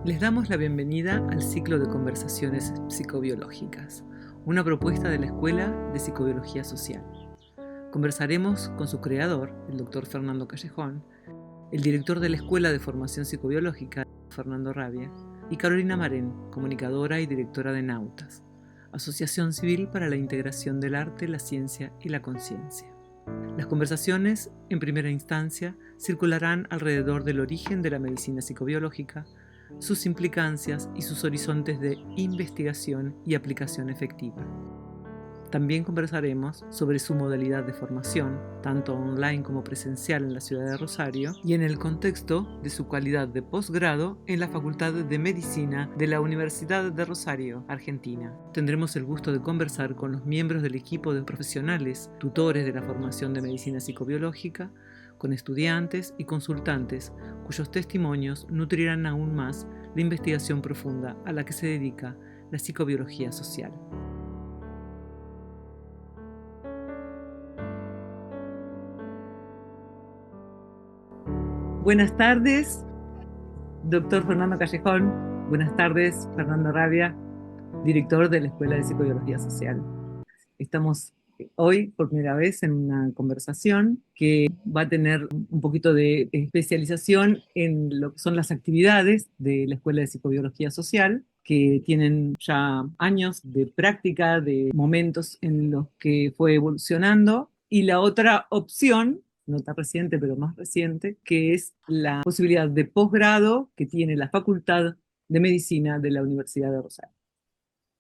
Les damos la bienvenida al ciclo de conversaciones psicobiológicas, una propuesta de la Escuela de Psicobiología Social. Conversaremos con su creador, el Dr. Fernando Callejón, el director de la Escuela de Formación Psicobiológica, Fernando Rabia, y Carolina Marén, comunicadora y directora de Nautas, Asociación Civil para la Integración del Arte, la Ciencia y la Conciencia. Las conversaciones, en primera instancia, circularán alrededor del origen de la medicina psicobiológica, sus implicancias y sus horizontes de investigación y aplicación efectiva. También conversaremos sobre su modalidad de formación, tanto online como presencial en la ciudad de Rosario, y en el contexto de su calidad de posgrado en la Facultad de Medicina de la Universidad de Rosario, Argentina. Tendremos el gusto de conversar con los miembros del equipo de profesionales, tutores de la formación de medicina psicobiológica, con estudiantes y consultantes cuyos testimonios nutrirán aún más la investigación profunda a la que se dedica la psicobiología social. Buenas tardes, doctor Fernando Callejón. Buenas tardes, Fernando Rabia, director de la Escuela de Psicobiología Social. Estamos hoy por primera vez en una conversación que va a tener un poquito de especialización en lo que son las actividades de la Escuela de Psicobiología Social, que tienen ya años de práctica, de momentos en los que fue evolucionando. Y la otra opción, no tan reciente, pero más reciente, que es la posibilidad de posgrado que tiene la Facultad de Medicina de la Universidad de Rosario.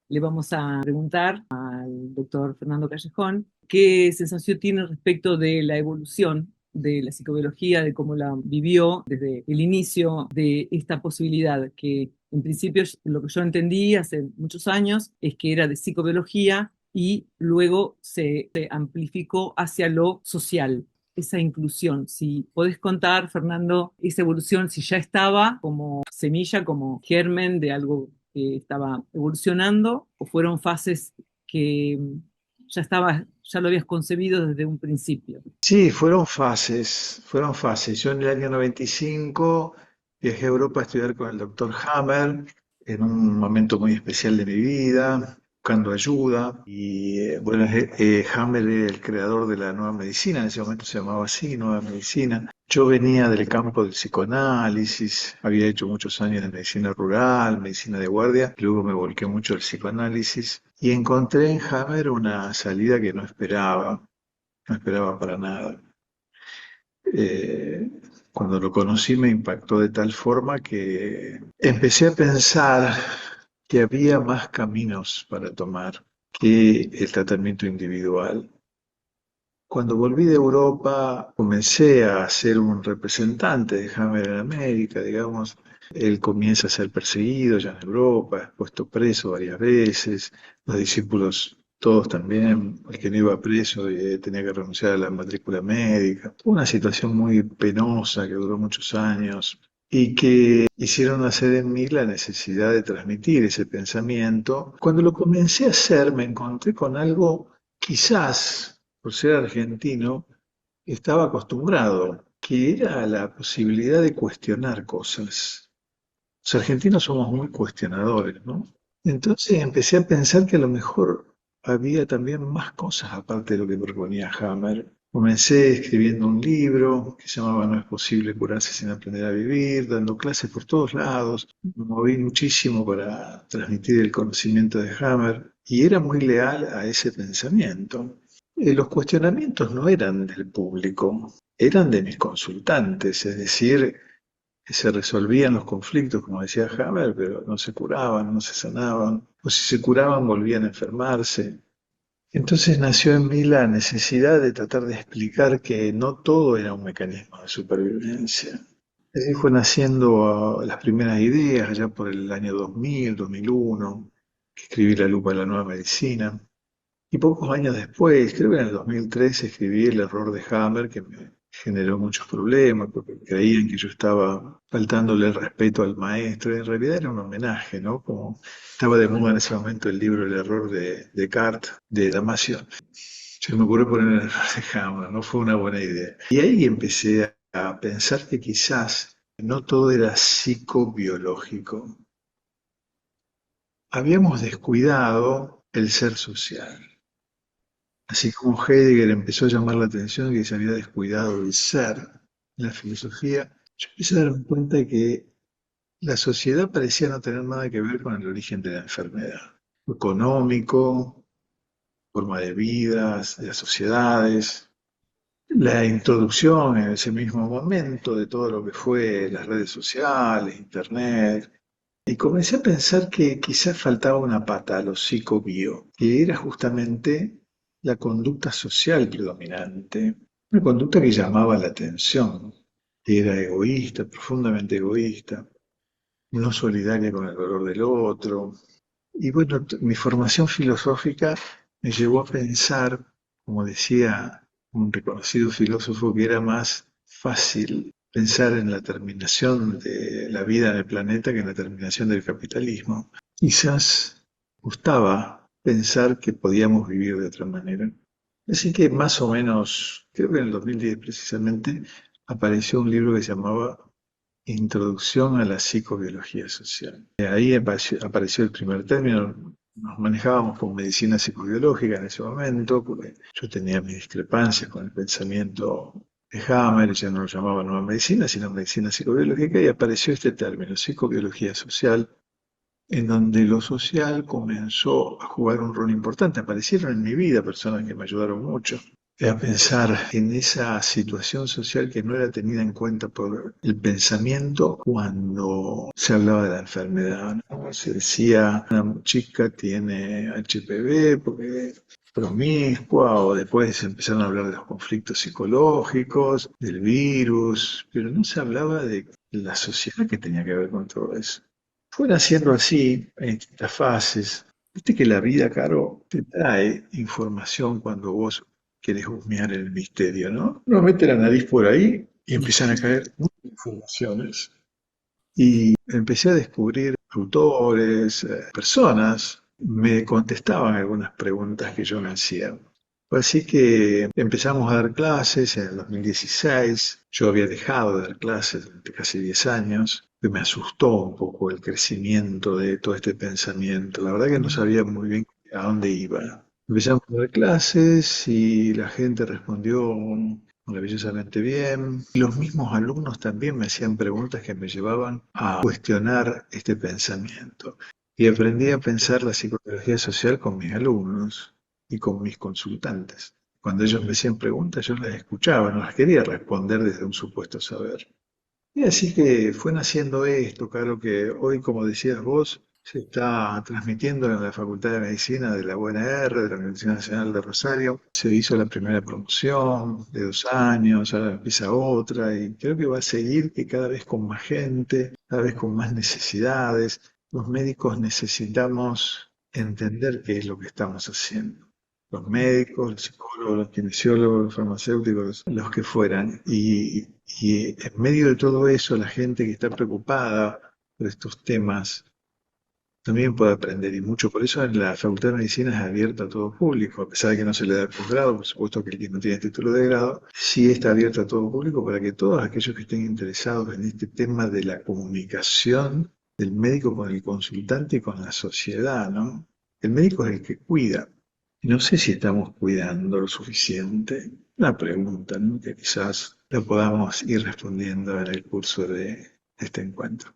Le vamos a preguntar al doctor Fernando Callejón qué sensación tiene respecto de la evolución de la psicobiología, de cómo la vivió desde el inicio de esta posibilidad, que en principio lo que yo entendí hace muchos años es que era de psicobiología y luego se amplificó hacia lo social, esa inclusión. Si podés contar, Fernando, esa evolución, si ya estaba como semilla, como germen de algo que estaba evolucionando, o fueron fases que ya lo habías concebido desde un principio. Sí, fueron fases, fueron fases. Yo en el año 95 viajé a Europa a estudiar con el doctor Hammer en un momento muy especial de mi vida, buscando ayuda. Y bueno, Hammer era el creador de la nueva medicina, en ese momento se llamaba así, nueva medicina. Yo venía del campo del psicoanálisis, había hecho muchos años de medicina rural, medicina de guardia, luego me volqué mucho al psicoanálisis y encontré en Hammer una salida que no esperaba para nada. Eh, Cuando lo conocí me impactó de tal forma que empecé a pensar que había más caminos para tomar que el tratamiento individual. Cuando volví de Europa comencé a ser un representante de Hammer en América, digamos. Él comienza a ser perseguido ya en Europa, es puesto preso varias veces, los discípulos todos también, el que no iba preso tenía que renunciar a la matrícula médica. Fue una situación muy penosa que duró muchos años y que hicieron nacer en mí la necesidad de transmitir ese pensamiento. Cuando lo comencé a hacer me encontré con algo quizás por ser argentino, estaba acostumbrado, que era la posibilidad de cuestionar cosas. Los argentinos somos muy cuestionadores, ¿no? Entonces empecé a pensar que a lo mejor había también más cosas aparte de lo que proponía Hammer. Comencé escribiendo un libro que se llamaba No es posible curarse sin aprender a vivir, dando clases por todos lados. Me moví muchísimo para transmitir el conocimiento de Hammer y era muy leal a ese pensamiento. Los cuestionamientos no eran del público, eran de mis consultantes, es decir, que se resolvían los conflictos, como decía Hammer, pero no se curaban, no se sanaban, o si se curaban volvían a enfermarse. Entonces nació en mí la necesidad de tratar de explicar que no todo era un mecanismo de supervivencia. Así fue naciendo las primeras ideas, allá por el año 2000, 2001, que escribí La lupa de la nueva medicina. Y pocos años después, creo que en el 2003, escribí El error de Hammer, que me generó muchos problemas, porque creían que yo estaba faltándole el respeto al maestro, y en realidad era un homenaje, ¿no? Como estaba de moda en ese momento el libro El error de Descartes, de Damasio. Se me ocurrió poner El error de Hammer, no fue una buena idea. Y ahí empecé a pensar que quizás no todo era psicobiológico. Habíamos descuidado el ser social. Así como Heidegger empezó a llamar la atención que se había descuidado el ser en la filosofía, yo empecé a darme cuenta de que la sociedad parecía no tener nada que ver con el origen de la enfermedad. Lo económico, forma de vidas, de las sociedades, la introducción en ese mismo momento de todo lo que fue las redes sociales, internet, y comencé a pensar que quizás faltaba una pata a lo psicobio, que era justamente la conducta social predominante, una conducta que llamaba la atención, que era egoísta, profundamente egoísta, no solidaria con el dolor del otro. Y bueno, mi formación filosófica me llevó a pensar, como decía un reconocido filósofo, que era más fácil pensar en la terminación de la vida en el planeta que en la terminación del capitalismo. Quizás gustaba pensar que podíamos vivir de otra manera. Así que más o menos, creo que en el 2010 precisamente, apareció un libro que se llamaba Introducción a la psicobiología social. Ahí apareció el primer término. Nos manejábamos con medicina psicobiológica en ese momento, porque yo tenía mis discrepancias con el pensamiento de Hammer, ya no lo llamaba nueva medicina, sino medicina psicobiológica, y apareció este término, psicobiología social, en donde lo social comenzó a jugar un rol importante. Aparecieron en mi vida personas que me ayudaron mucho a pensar en esa situación social que no era tenida en cuenta por el pensamiento cuando se hablaba de la enfermedad, ¿no? Se decía, una chica tiene HPV porque es promiscua, o después empezaron a hablar de los conflictos psicológicos, del virus, pero no se hablaba de la sociedad que tenía que ver con todo eso. Fue naciendo así, en distintas fases. Viste que la vida, Caro, te trae información cuando vos querés husmear el misterio, ¿no? Uno mete la nariz por ahí y empiezan a caer muchas informaciones. Y empecé a descubrir autores, personas, me contestaban algunas preguntas que yo me hacía. Así que empezamos a dar clases en el 2016. Yo había dejado de dar clases durante casi 10 años, que me asustó un poco el crecimiento de todo este pensamiento. La verdad que no sabía muy bien a dónde iba. Empezamos a dar clases y la gente respondió maravillosamente bien. Y los mismos alumnos también me hacían preguntas que me llevaban a cuestionar este pensamiento. Y aprendí a pensar la psicología social con mis alumnos y con mis consultantes. Cuando ellos me hacían preguntas, yo las escuchaba, no las quería responder desde un supuesto saber. Y así que fue naciendo esto, claro que hoy, como decías vos, se está transmitiendo en la Facultad de Medicina de la UNR, de la Universidad Nacional de Rosario. Se hizo la primera promoción de 2 años, ahora empieza otra, y creo que va a seguir que cada vez con más gente, cada vez con más necesidades. Los médicos necesitamos entender qué es lo que estamos haciendo. Los médicos, los psicólogos, los kinesiólogos, los farmacéuticos, los que fueran. Y en medio de todo eso, la gente que está preocupada por estos temas también puede aprender y mucho. Por eso en la Facultad de Medicina es abierta a todo público, a pesar de que no se le da el posgrado, por supuesto que el que no tiene título de grado, sí está abierta a todo público para que todos aquellos que estén interesados en este tema de la comunicación del médico con el consultante y con la sociedad, ¿no? El médico es el que cuida. Y no sé si estamos cuidando lo suficiente. Una pregunta, ¿no? Que quizás la podamos ir respondiendo en el curso de este encuentro.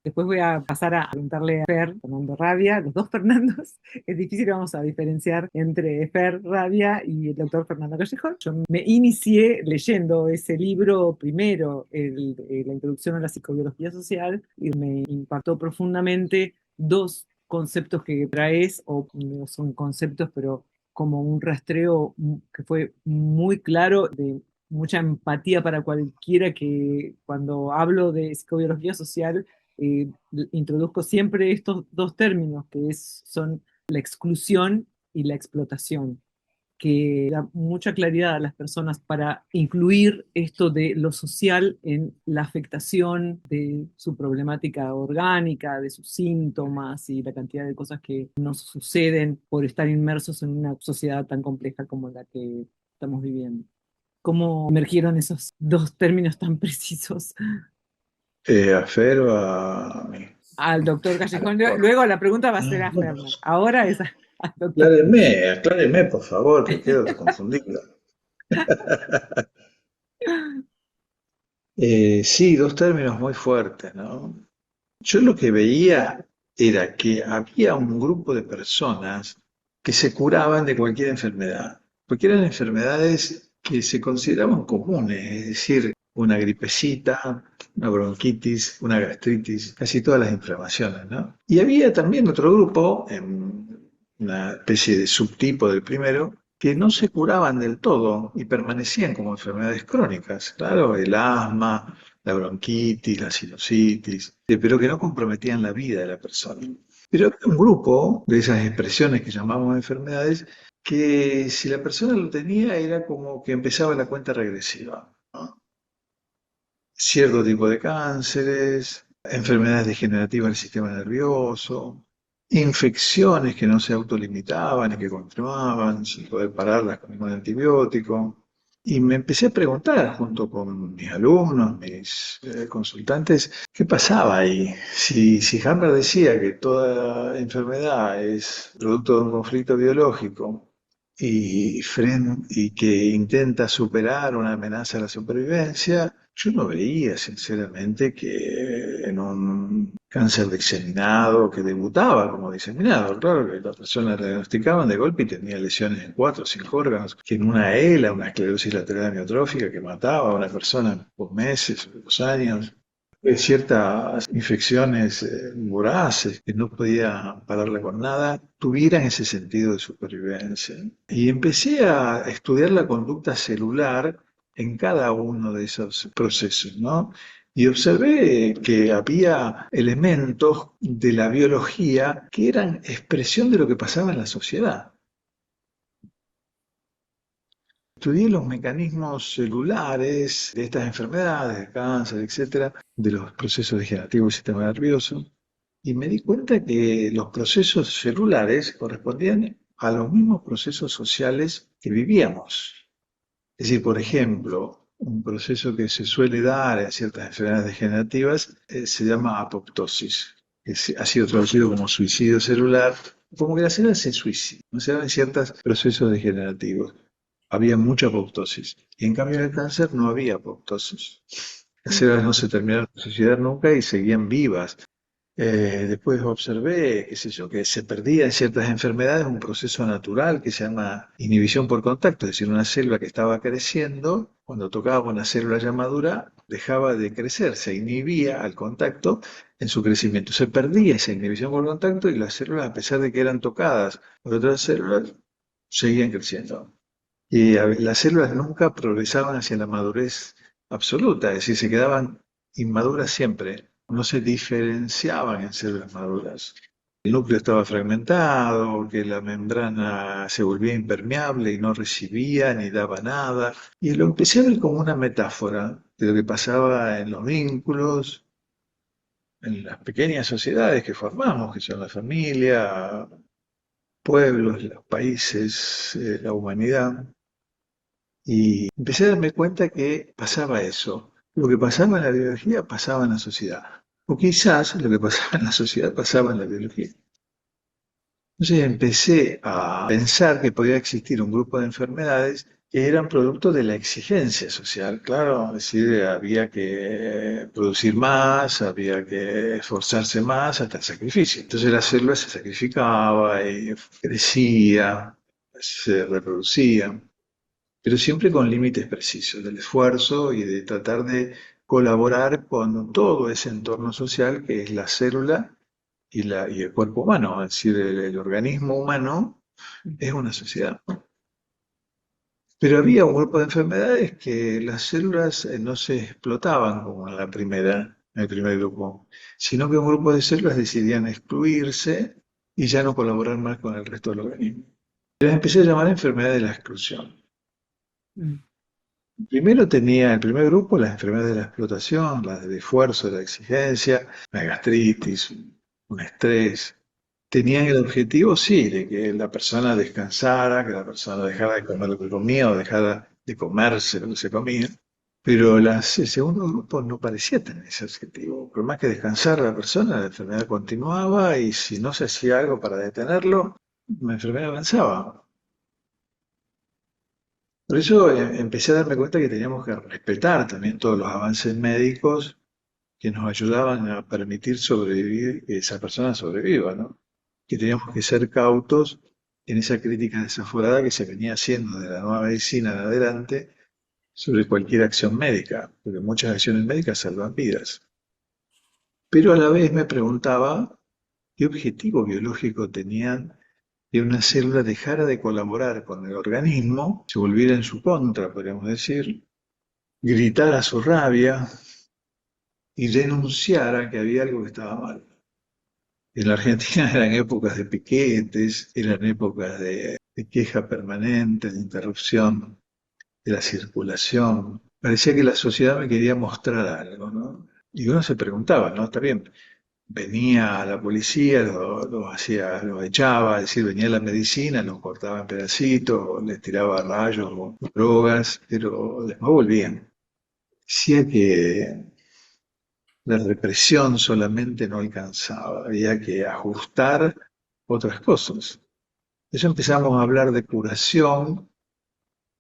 Después voy a pasar a preguntarle a Fernando Rabia, los dos Fernandos. Es difícil, vamos a diferenciar entre Fer Rabia y el doctor Fernando Callejón. Yo me inicié leyendo ese libro primero, la introducción a la psicobiología social, y me impactó profundamente dos conceptos que traes, o no son conceptos, pero como un rastreo que fue muy claro, de mucha empatía para cualquiera que cuando hablo de psicobiología social eh, introduzco siempre estos dos términos, son la exclusión y la explotación, que da mucha claridad a las personas para incluir esto de lo social en la afectación de su problemática orgánica, de sus síntomas y la cantidad de cosas que nos suceden por estar inmersos en una sociedad tan compleja como la que estamos viviendo. ¿Cómo emergieron esos dos términos tan precisos? ¿A Fer o a mí? Al doctor A las Callejón. dos. Luego la pregunta va a ser Ah, a bueno. Fernando. Ahora es al doctor. Acláreme, acláreme, por favor, que quedo confundido. Sí, dos términos muy fuertes, ¿no? Yo lo que veía era que había un grupo de personas que se curaban de cualquier enfermedad, porque eran enfermedades que se consideraban comunes, es decir, una gripecita, una bronquitis, una gastritis, casi todas las inflamaciones, ¿no? Y había también otro grupo, en una especie de subtipo del primero, que no se curaban del todo y permanecían como enfermedades crónicas. Claro, el asma, la bronquitis, la sinusitis, pero que no comprometían la vida de la persona. Pero había un grupo de esas expresiones que llamamos enfermedades que si la persona lo tenía era como que empezaba la cuenta regresiva, ¿no? Cierto tipo de cánceres, enfermedades degenerativas del sistema nervioso, infecciones que no se autolimitaban y que continuaban sin poder pararlas con ningún antibiótico. Y me empecé a preguntar, junto con mis alumnos, mis consultantes, ¿qué pasaba ahí? Si Hammer decía que toda enfermedad es producto de un conflicto biológico y que intenta superar una amenaza a la supervivencia, yo no veía sinceramente que en un cáncer diseminado que debutaba como diseminado, claro que las personas le diagnosticaban de golpe y tenía lesiones en 4 o 5 órganos, que en una ELA, una esclerosis lateral amiotrófica que mataba a una persona por meses o 2 años, ciertas infecciones voraces que no podía pararla con nada, tuvieran ese sentido de supervivencia. Y empecé a estudiar la conducta celular en cada uno de esos procesos, ¿no? Y observé que había elementos de la biología que eran expresión de lo que pasaba en la sociedad. Estudié los mecanismos celulares de estas enfermedades, de cáncer, etcétera, de los procesos degenerativos del sistema nervioso, y me di cuenta que los procesos celulares correspondían a los mismos procesos sociales que vivíamos. Es decir, por ejemplo, un proceso que se suele dar en ciertas enfermedades degenerativas se llama apoptosis, que ha sido traducido como suicidio celular, como que las células se suicidan, no se dan en ciertos procesos degenerativos. Había mucha apoptosis. Y en cambio en el cáncer no había apoptosis. Las células no se terminaron de suicidar nunca y seguían vivas. Después observé, qué sé yo, que se perdía en ciertas enfermedades un proceso natural que se llama inhibición por contacto, es decir, una célula que estaba creciendo, cuando tocaba una célula ya madura, dejaba de crecer, se inhibía al contacto en su crecimiento. Se perdía esa inhibición por contacto y las células, a pesar de que eran tocadas por otras células, seguían creciendo. Y las células nunca progresaban hacia la madurez absoluta, es decir, se quedaban inmaduras siempre, no se diferenciaban en células maduras. El núcleo estaba fragmentado, que la membrana se volvía impermeable y no recibía ni daba nada. Y lo empecé a ver como una metáfora de lo que pasaba en los vínculos, en las pequeñas sociedades que formamos, que son la familia, pueblos, los países, la humanidad. Y empecé a darme cuenta que pasaba eso. Lo que pasaba en la biología pasaba en la sociedad. O quizás lo que pasaba en la sociedad pasaba en la biología. Entonces empecé a pensar que podía existir un grupo de enfermedades que eran producto de la exigencia social. Claro, es decir, había que producir más, había que esforzarse más hasta el sacrificio. Entonces la célula se sacrificaba y crecía, se reproducía, pero siempre con límites precisos del esfuerzo y de tratar de colaborar con todo ese entorno social que es la célula y el cuerpo humano, es decir, el organismo humano es una sociedad. Pero había un grupo de enfermedades que las células no se explotaban como en el primer grupo, sino que un grupo de células decidían excluirse y ya no colaborar más con el resto del organismo. Y las empecé a llamar enfermedades de la exclusión. Mm. Primero tenía el primer grupo las enfermedades de la explotación, las del esfuerzo, de la exigencia, la gastritis, un estrés. Tenían el objetivo, sí, de que la persona descansara, que la persona dejara de comer lo que comía o dejara de comerse lo que se comía. Pero el segundo grupo no parecía tener ese objetivo. Por más que descansara la persona, la enfermedad continuaba y si no se hacía algo para detenerlo, la enfermedad avanzaba. Por eso empecé a darme cuenta que teníamos que respetar también todos los avances médicos que nos ayudaban a permitir sobrevivir, que esa persona sobreviva, ¿no? Que teníamos que ser cautos en esa crítica desaforada que se venía haciendo de la nueva medicina en adelante sobre cualquier acción médica, porque muchas acciones médicas salvan vidas. Pero a la vez me preguntaba qué objetivo biológico tenían que una célula dejara de colaborar con el organismo, se volviera en su contra, podríamos decir, gritara su rabia y denunciara que había algo que estaba mal. En la Argentina eran épocas de piquetes, eran épocas de queja permanente, de interrupción de la circulación. Parecía que la sociedad me quería mostrar algo, ¿no? Y uno se preguntaba, ¿no? Está bien, venía la policía, lo hacía, lo echaba, es decir, venía la medicina, los cortaba en pedacitos, les tiraba rayos o drogas, pero después volvían. Decía que la represión solamente no alcanzaba, había que ajustar otras cosas. Eso empezamos a hablar de curación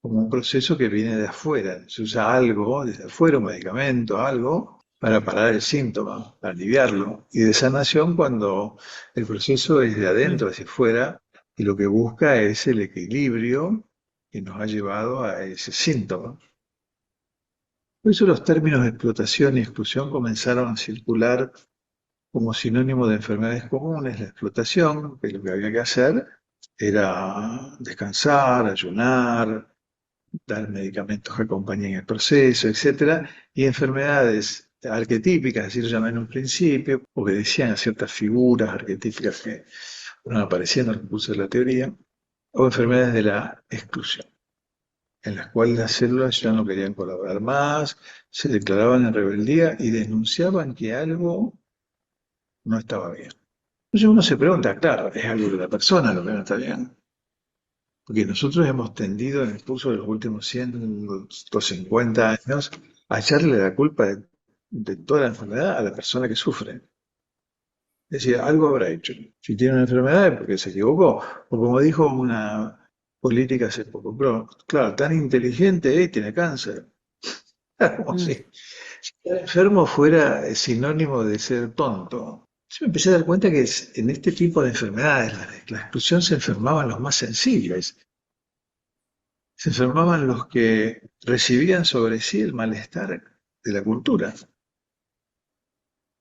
como un proceso que viene de afuera. Se usa algo desde afuera, un medicamento, algo, para parar el síntoma, para aliviarlo. Y de sanación cuando el proceso es de Mm. adentro hacia afuera y lo que busca es el equilibrio que nos ha llevado a ese síntoma. Por eso los términos de explotación y exclusión comenzaron a circular como sinónimo de enfermedades comunes, la explotación, que lo que había que hacer era descansar, ayunar, dar medicamentos que acompañen el proceso, etcétera, y enfermedades arquetípicas, así lo llamé en un principio, obedecían a ciertas figuras arquetípicas que fueron apareciendo en el curso de la teoría, o enfermedades de la exclusión, en las cuales las células ya no querían colaborar más, se declaraban en rebeldía y denunciaban que algo no estaba bien. Entonces uno se pregunta, claro, es algo de la persona lo que no está bien. Porque nosotros hemos tendido en el curso de los últimos 150 años a echarle la culpa de toda la enfermedad a la persona que sufre. Es decir, algo habrá hecho. Si tiene una enfermedad es porque se equivocó. O como dijo una política hace poco, pero, claro, tan inteligente tiene cáncer. Como Mm. si estar enfermo fuera sinónimo de ser tonto. Yo me empecé a dar cuenta que en este tipo de enfermedades, la exclusión se enfermaban los más sensibles. Se enfermaban los que recibían sobre sí el malestar de la cultura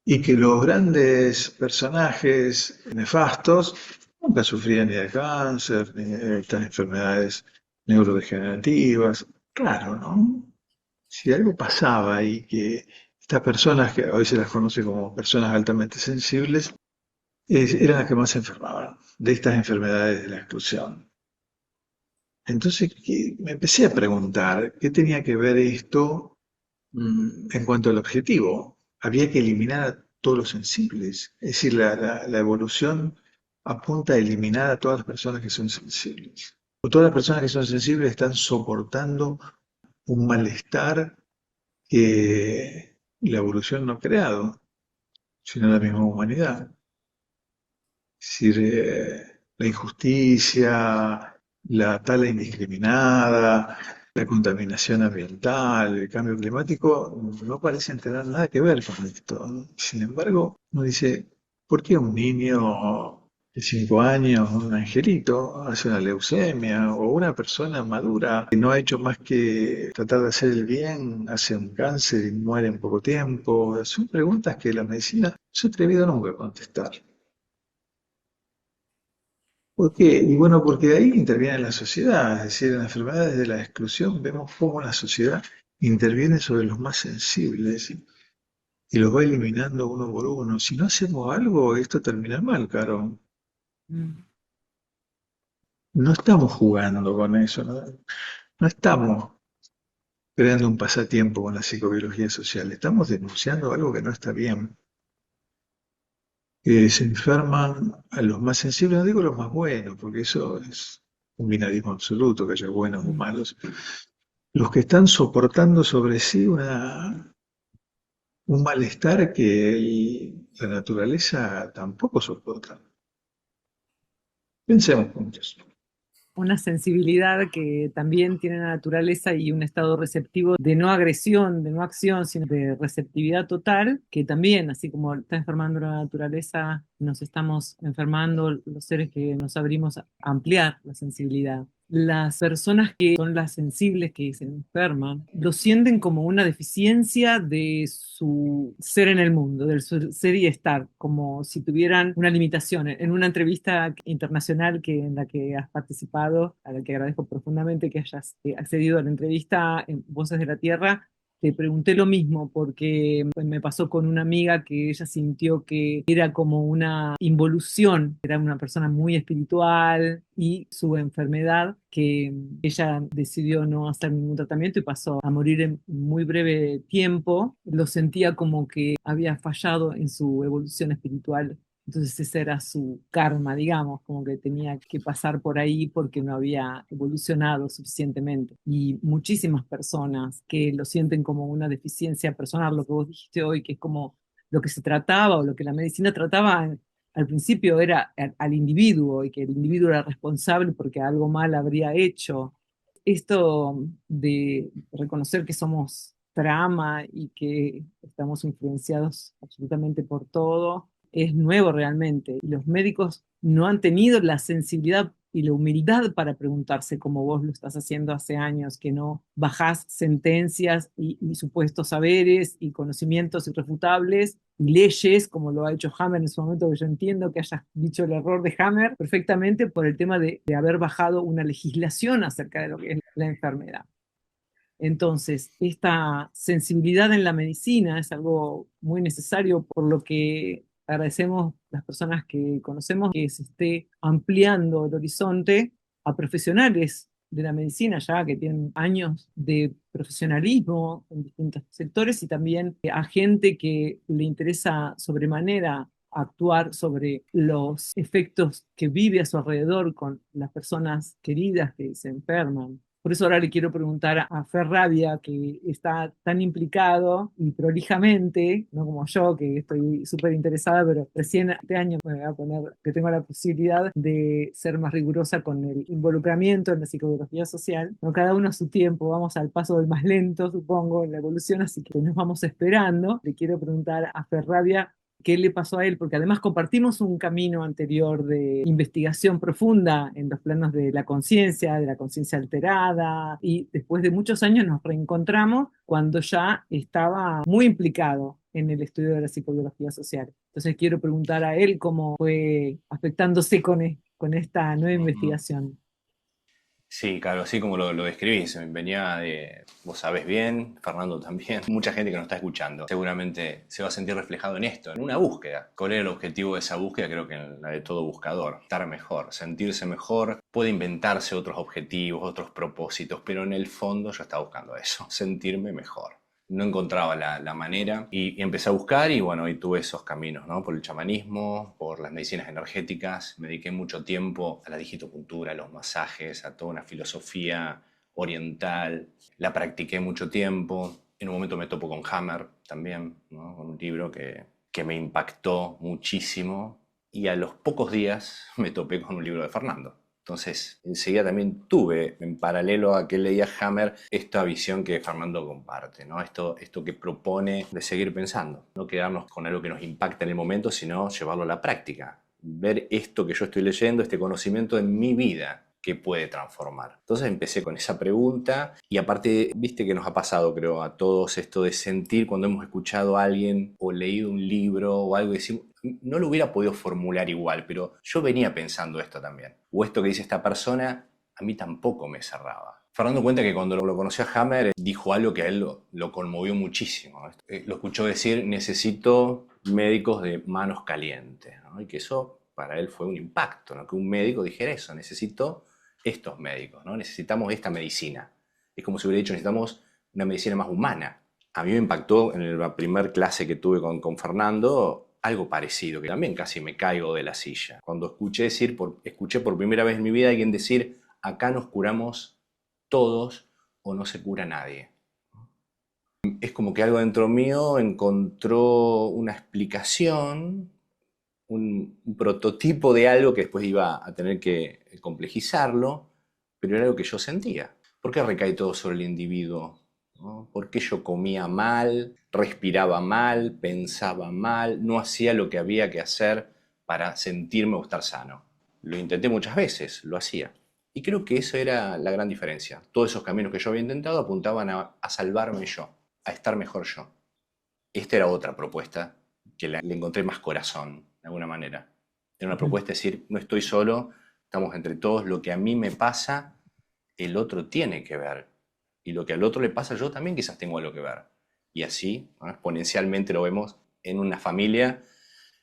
y que los grandes personajes nefastos nunca sufrían ni de cáncer, ni de estas enfermedades neurodegenerativas. Claro, ¿no? Si algo pasaba y que estas personas, que a veces las conoce como personas altamente sensibles, eran las que más se enfermaban de estas enfermedades de la exclusión. Entonces me empecé a preguntar qué tenía que ver esto en cuanto al objetivo. Había que eliminar a todos los sensibles. Es decir, la evolución apunta a eliminar a todas las personas que son sensibles. O todas las personas que son sensibles están soportando un malestar que la evolución no ha creado, sino la misma humanidad. Es decir, la injusticia, la tala indiscriminada, la contaminación ambiental, el cambio climático, no parecen tener nada que ver con esto, ¿no? Sin embargo, uno dice, ¿por qué un niño de 5 años, un angelito, hace una leucemia? O una persona madura que no ha hecho más que tratar de hacer el bien, hace un cáncer y muere en poco tiempo. Son preguntas que la medicina no se ha atrevido nunca a contestar. ¿Por qué? Y bueno, porque ahí interviene la sociedad, es decir, en las enfermedades de la exclusión vemos cómo la sociedad interviene sobre los más sensibles y los va eliminando uno por uno. Si no hacemos algo, esto termina mal, Caro. Mm. No estamos jugando con eso, ¿no? No estamos creando un pasatiempo con la psicobiología social, estamos denunciando algo que no está bien. Que se enferman a los más sensibles, no digo los más buenos, porque eso es un binarismo absoluto, que haya buenos o Mm. malos, los que están soportando sobre sí un malestar que la naturaleza tampoco soporta. Pensemos juntos. Una sensibilidad que también tiene la naturaleza y un estado receptivo de no agresión, de no acción, sino de receptividad total, que también, así como está enfermando la naturaleza, nos estamos enfermando los seres que nos abrimos a ampliar la sensibilidad. Las personas que son las sensibles que se enferman lo sienten como una deficiencia de su ser en el mundo, del su ser y estar, como si tuvieran una limitación. En una entrevista internacional en la que has participado, a la que agradezco profundamente que hayas accedido a la entrevista en Voces de la Tierra, te pregunté lo mismo porque me pasó con una amiga que ella sintió que era como una involución, era una persona muy espiritual y su enfermedad que ella decidió no hacer ningún tratamiento y pasó a morir en muy breve tiempo, lo sentía como que había fallado en su evolución espiritual. Entonces ese era su karma, digamos, como que tenía que pasar por ahí porque no había evolucionado suficientemente. Y muchísimas personas que lo sienten como una deficiencia personal, lo que vos dijiste hoy, que es como lo que se trataba o lo que la medicina trataba al principio era al individuo y que el individuo era responsable porque algo mal habría hecho. Esto de reconocer que somos trama y que estamos influenciados absolutamente por todo es nuevo realmente. Y los médicos no han tenido la sensibilidad y la humildad para preguntarse como vos lo estás haciendo hace años, que no bajás sentencias y supuestos saberes y conocimientos irrefutables y leyes, como lo ha hecho Hammer en su momento, que yo entiendo que hayas dicho el error de Hammer perfectamente por el tema de haber bajado una legislación acerca de lo que es la enfermedad. Entonces, esta sensibilidad en la medicina es algo muy necesario, por lo que agradecemos las personas que conocemos que se esté ampliando el horizonte a profesionales de la medicina ya que tienen años de profesionalismo en distintos sectores y también a gente que le interesa sobremanera actuar sobre los efectos que vive a su alrededor con las personas queridas que se enferman. Por eso ahora le quiero preguntar a Fer Rabia, que está tan implicado y prolijamente, no como yo, que estoy súper interesada, pero recién este año me voy a poner que tengo la posibilidad de ser más rigurosa con el involucramiento en la psicología social. No, cada uno a su tiempo, vamos al paso del más lento, supongo, en la evolución, así que nos vamos esperando. Le quiero preguntar a Fer Rabia qué le pasó a él, porque además compartimos un camino anterior de investigación profunda en los planos de la conciencia alterada, y después de muchos años nos reencontramos cuando ya estaba muy implicado en el estudio de la psicobiología social. Entonces quiero preguntar a él cómo fue afectándose con esta nueva Ujú. investigación. Sí, claro, así como lo describís, venía de, vos sabés bien, Fernando también, mucha gente que nos está escuchando seguramente se va a sentir reflejado en esto, en una búsqueda. ¿Cuál era el objetivo de esa búsqueda? Creo que en la de todo buscador, estar mejor, sentirse mejor, puede inventarse otros objetivos, otros propósitos, pero en el fondo yo estaba buscando eso, sentirme mejor. No encontraba la manera y empecé a buscar y bueno, y tuve esos caminos, ¿no? Por el chamanismo, por las medicinas energéticas, me dediqué mucho tiempo a la digitopuntura, a los masajes, a toda una filosofía oriental, la practiqué mucho tiempo, en un momento me topo con Hammer también, ¿no? Con un libro que me impactó muchísimo y a los pocos días me topé con un libro de Fernando. Entonces, enseguida también tuve, en paralelo a que leía Hammer, esta visión que Fernando comparte, ¿no? Esto que propone de seguir pensando, no quedarnos con algo que nos impacta en el momento, sino llevarlo a la práctica. Ver esto que yo estoy leyendo, este conocimiento en mi vida, que puede transformar. Entonces empecé con esa pregunta y aparte, viste que nos ha pasado, creo, a todos esto de sentir cuando hemos escuchado a alguien o leído un libro o algo y decimos, no lo hubiera podido formular igual, pero yo venía pensando esto también. O esto que dice esta persona, a mí tampoco me cerraba. Fernando cuenta que cuando lo conoció a Hammer, dijo algo que a él lo conmovió muchísimo. Lo escuchó decir, necesito médicos de manos calientes, ¿no? Y que eso para él fue un impacto, ¿no? Que un médico dijera eso, necesito estos médicos, ¿no? Necesitamos esta medicina. Es como si hubiera dicho, necesitamos una medicina más humana. A mí me impactó en la primera clase que tuve con Fernando algo parecido, que también casi me caigo de la silla. Cuando escuché por primera vez en mi vida a alguien decir, acá nos curamos todos o no se cura nadie. Es como que algo dentro mío encontró una explicación, un prototipo de algo que después iba a tener que complejizarlo, pero era algo que yo sentía. ¿Por qué recae todo sobre el individuo? ¿No? ¿Por qué yo comía mal, respiraba mal, pensaba mal, no hacía lo que había que hacer para sentirme o estar sano? Lo intenté muchas veces, lo hacía. Y creo que eso era la gran diferencia. Todos esos caminos que yo había intentado apuntaban a salvarme yo, a estar mejor yo. Esta era otra propuesta que le encontré más corazón, de alguna manera. Era una propuesta de decir, no estoy solo, estamos entre todos, lo que a mí me pasa, el otro tiene que ver. Y lo que al otro le pasa, yo también quizás tengo algo que ver. Y así, ¿no? Exponencialmente lo vemos en una familia,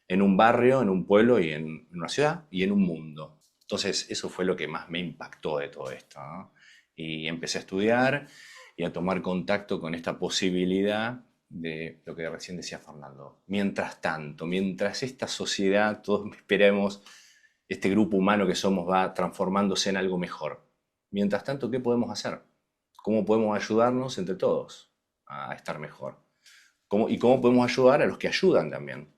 en un barrio, en un pueblo y en una ciudad y en un mundo. Entonces, eso fue lo que más me impactó de todo esto, ¿no? Y empecé a estudiar y a tomar contacto con esta posibilidad de lo que recién decía Fernando. Mientras tanto, mientras esta sociedad, todos esperemos, este grupo humano que somos va transformándose en algo mejor. Mientras tanto, ¿qué podemos hacer? ¿Cómo podemos ayudarnos entre todos a estar mejor? ¿Y cómo podemos ayudar a los que ayudan también?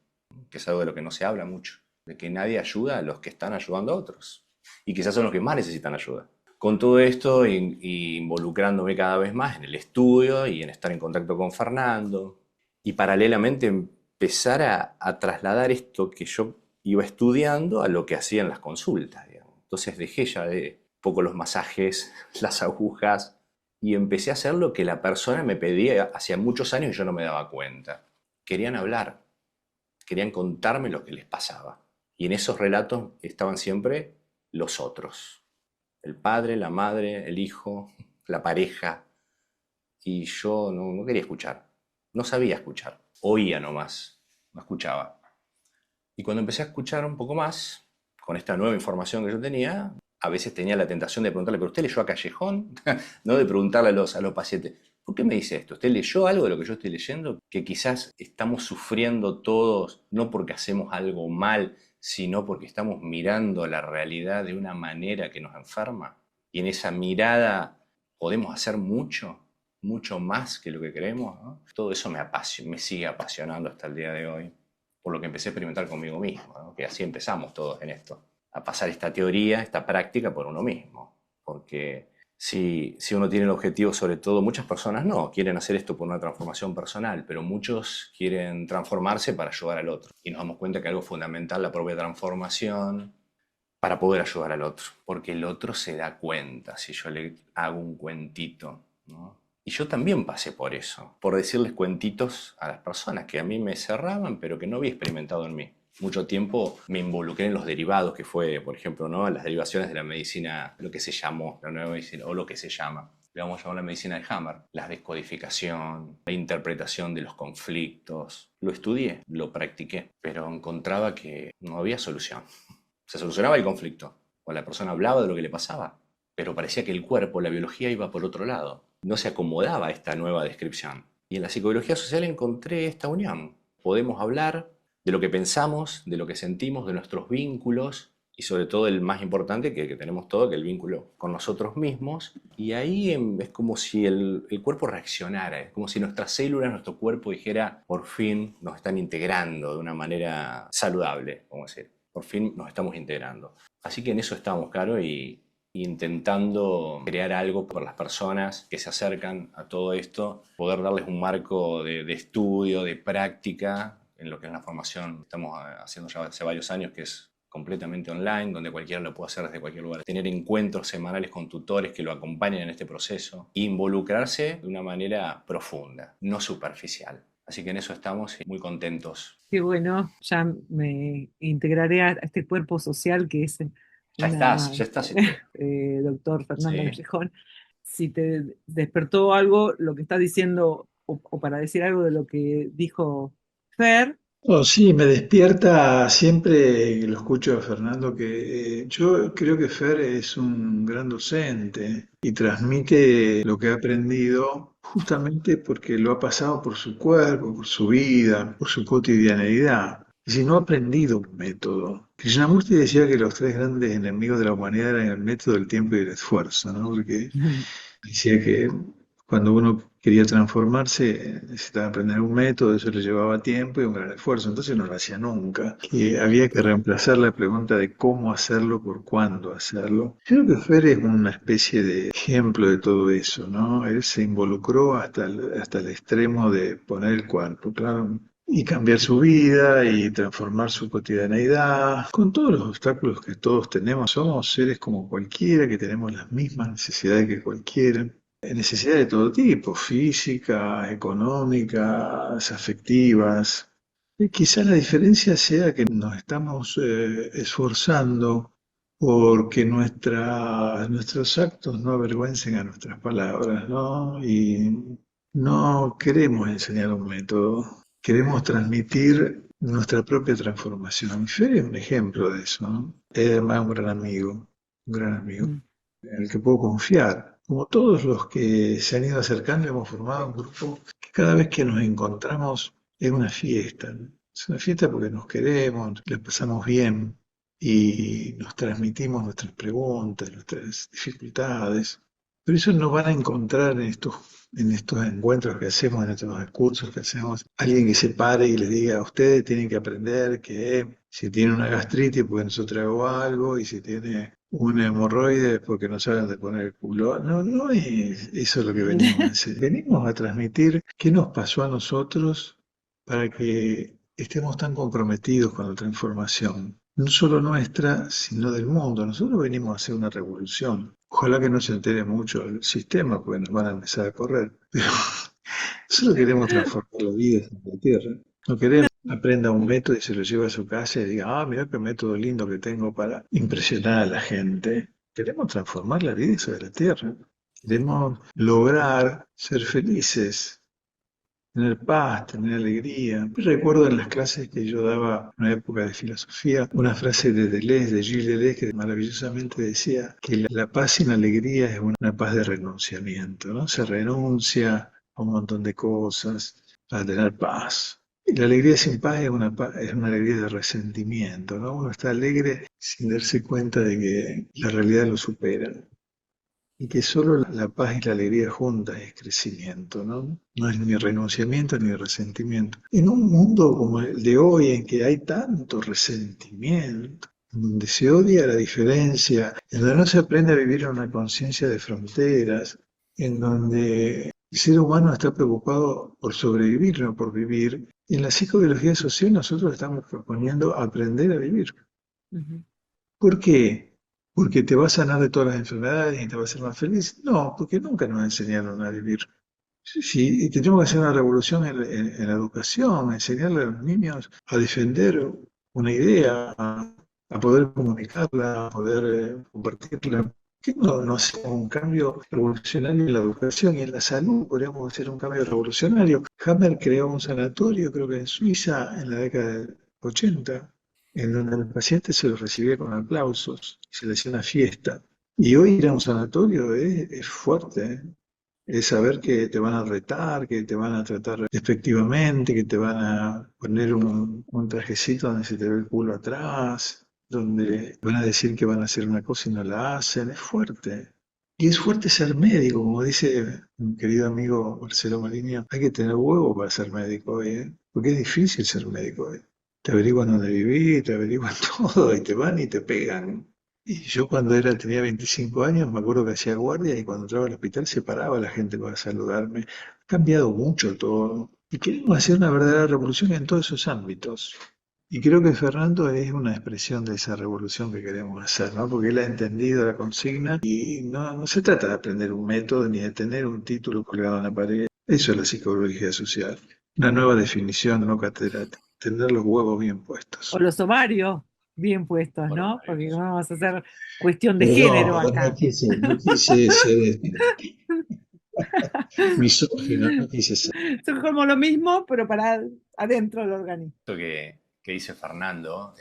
Que es algo de lo que no se habla mucho, de que nadie ayuda a los que están ayudando a otros. Y quizás son los que más necesitan ayuda. Con todo esto, involucrándome cada vez más en el estudio y en estar en contacto con Fernando, y paralelamente empezar a trasladar esto que yo iba estudiando a lo que hacía en las consultas, digamos. Entonces dejé ya de poco los masajes, las agujas, y empecé a hacer lo que la persona me pedía hacía muchos años y yo no me daba cuenta. Querían hablar, querían contarme lo que les pasaba. Y en esos relatos estaban siempre los otros. El padre, la madre, el hijo, la pareja. Y yo no quería escuchar. No sabía escuchar. Oía nomás. No escuchaba. Y cuando empecé a escuchar un poco más, con esta nueva información que yo tenía, a veces tenía la tentación de preguntarle, ¿pero usted leyó a Callejón? ¿No? De preguntarle a los pacientes, ¿por qué me dice esto? ¿Usted leyó algo de lo que yo estoy leyendo? Que quizás estamos sufriendo todos, no porque hacemos algo mal, sino porque estamos mirando la realidad de una manera que nos enferma. Y en esa mirada podemos hacer mucho, mucho más que lo que creemos, ¿no? Todo eso me sigue apasionando hasta el día de hoy, por lo que empecé a experimentar conmigo mismo, ¿no? Que así empezamos todos en esto, a pasar esta teoría, esta práctica por uno mismo. Porque si uno tiene el objetivo, sobre todo, muchas personas no quieren hacer esto por una transformación personal, pero muchos quieren transformarse para ayudar al otro. Y nos damos cuenta que algo fundamental, la propia transformación, para poder ayudar al otro. Porque el otro se da cuenta si yo le hago un cuentito, ¿no? Y yo también pasé por eso, por decirles cuentitos a las personas que a mí me cerraban, pero que no había experimentado en mí. Mucho tiempo me involucré en los derivados, que fue, por ejemplo, ¿no? Las derivaciones de la medicina, lo que se llamó la nueva medicina, o lo que se llama, le vamos a llamar la medicina de Hammer, la descodificación, la interpretación de los conflictos. Lo estudié, lo practiqué, pero encontraba que no había solución. Se solucionaba el conflicto, o la persona hablaba de lo que le pasaba, pero parecía que el cuerpo, la biología, iba por otro lado. No se acomodaba a esta nueva descripción. Y en la psicobiología social encontré esta unión. Podemos hablar de lo que pensamos, de lo que sentimos, de nuestros vínculos y sobre todo el más importante que tenemos todo, que es el vínculo con nosotros mismos. Y ahí es como si el cuerpo reaccionara, es como si nuestras células, nuestro cuerpo dijera, por fin nos están integrando de una manera saludable, vamos a decir. Por fin nos estamos integrando. Así que en eso estamos, Caro, y intentando crear algo por las personas que se acercan a todo esto, poder darles un marco de estudio, de práctica, en lo que es la formación que estamos haciendo ya hace varios años, que es completamente online, donde cualquiera lo puede hacer desde cualquier lugar. Tener encuentros semanales con tutores que lo acompañen en este proceso e involucrarse de una manera profunda, no superficial. Así que en eso estamos muy contentos. Qué bueno, ya me integraré a este cuerpo social que es Ya estás. doctor Fernando Sí. Callejón. Si te despertó algo, lo que estás diciendo, o para decir algo de lo que dijo Fer. Oh, sí, me despierta siempre que lo escucho a Fernando que yo creo que Fer es un gran docente y transmite lo que ha aprendido justamente porque lo ha pasado por su cuerpo, por su vida, por su cotidianeidad. Y si no ha aprendido un método. Krishnamurti decía que los tres grandes enemigos de la humanidad eran el método, el tiempo y el esfuerzo, ¿no? Porque Decía que cuando uno quería transformarse necesitaba aprender un método, eso le llevaba tiempo y un gran esfuerzo, entonces no lo hacía nunca. Que había que reemplazar la pregunta de cómo hacerlo por cuándo hacerlo. Creo que Fer es una especie de ejemplo de todo eso, ¿no? Él se involucró hasta el extremo de poner el cuerpo, claro, y cambiar su vida y transformar su cotidianeidad, con todos los obstáculos que todos tenemos. Somos seres como cualquiera, que tenemos las mismas necesidades que cualquiera. Necesidades de todo tipo, físicas, económicas, afectivas. Y quizá la diferencia sea que nos estamos esforzando porque nuestros actos no avergüencen a nuestras palabras, ¿no? Y no queremos enseñar un método, queremos transmitir nuestra propia transformación. Y Fer es un ejemplo de eso, ¿no? Es además un gran amigo Mm. en el que puedo confiar. Como todos los que se han ido acercando, hemos formado un grupo que cada vez que nos encontramos es una fiesta, ¿no? Es una fiesta porque nos queremos, la pasamos bien y nos transmitimos nuestras preguntas, nuestras dificultades. Pero eso no van a encontrar en estos encuentros que hacemos, en estos cursos que hacemos, alguien que se pare y les diga, ustedes tienen que aprender que si tienen una gastritis, pues nosotros hago algo, y si tiene un hemorroide porque no saben de poner el culo. No, no es eso lo que venimos a hacer. Venimos a transmitir qué nos pasó a nosotros para que estemos tan comprometidos con la transformación, no solo nuestra, sino del mundo. Nosotros venimos a hacer una revolución. Ojalá que no se entere mucho el sistema, porque nos van a empezar a correr. Pero nosotros queremos transformar la vida en la Tierra. No queremos que aprenda un método y se lo lleve a su casa y diga, mira qué método lindo que tengo para impresionar a la gente. Queremos transformar la vida sobre la Tierra. Queremos lograr ser felices, tener paz, tener alegría. Recuerdo en las clases que yo daba en una época de filosofía, una frase de Deleuze, de Gilles Deleuze, que maravillosamente decía que la paz sin alegría es una paz de renunciamiento, ¿no? Se renuncia a un montón de cosas para tener paz. Y la alegría sin paz es una alegría de resentimiento, ¿no? Uno está alegre sin darse cuenta de que la realidad lo supera y que solo la paz y la alegría juntas es crecimiento, ¿no? No es ni renunciamiento ni resentimiento. En un mundo como el de hoy, en que hay tanto resentimiento, en donde se odia la diferencia, en donde no se aprende a vivir en una conciencia de fronteras, en donde el ser humano está preocupado por sobrevivir, no por vivir, en la psicobiología social nosotros estamos proponiendo aprender a vivir. Ujú. ¿Por qué? ¿Porque te va a sanar de todas las enfermedades y te va a hacer más feliz? No, porque nunca nos enseñaron a vivir. Sí, sí, y tenemos que hacer una revolución en la educación, enseñarle a los niños a defender una idea, a poder comunicarla, a poder compartirla. ¿Por qué no hacemos un cambio revolucionario en la educación y en la salud? Podríamos hacer un cambio revolucionario. Hammer creó un sanatorio, creo que en Suiza, en la década del 80, en donde al paciente se lo recibía con aplausos, se le hacía una fiesta. Y hoy ir a un sanatorio es fuerte, ¿eh? Es saber que te van a retar, que te van a tratar despectivamente, que te van a poner un trajecito donde se te ve el culo atrás, donde van a decir que van a hacer una cosa y no la hacen. Es fuerte. Y es fuerte ser médico, como dice mi querido amigo Marcelo Mariño, hay que tener huevo para ser médico hoy, ¿eh? Porque es difícil ser médico hoy. Te averiguan dónde vivir, te averiguan todo y te van y te pegan. Y yo tenía 25 años, me acuerdo que hacía guardia y cuando entraba al hospital se paraba la gente para saludarme. Ha cambiado mucho todo. Y queremos hacer una verdadera revolución en todos esos ámbitos. Y creo que Fernando es una expresión de esa revolución que queremos hacer, ¿no? Porque él ha entendido la consigna y no se trata de aprender un método ni de tener un título colgado en la pared. Eso es la psicología social. Una nueva definición, no catedrática. Tener los huevos bien O puestos. los ovarios bien puestos, Bueno, ¿no? Porque no varios. vamos a hacer cuestión de género Perdón, acá. no quise ser misógino, no quise ser. Son como lo mismo, pero para adentro del organismo. Esto que dice Fernando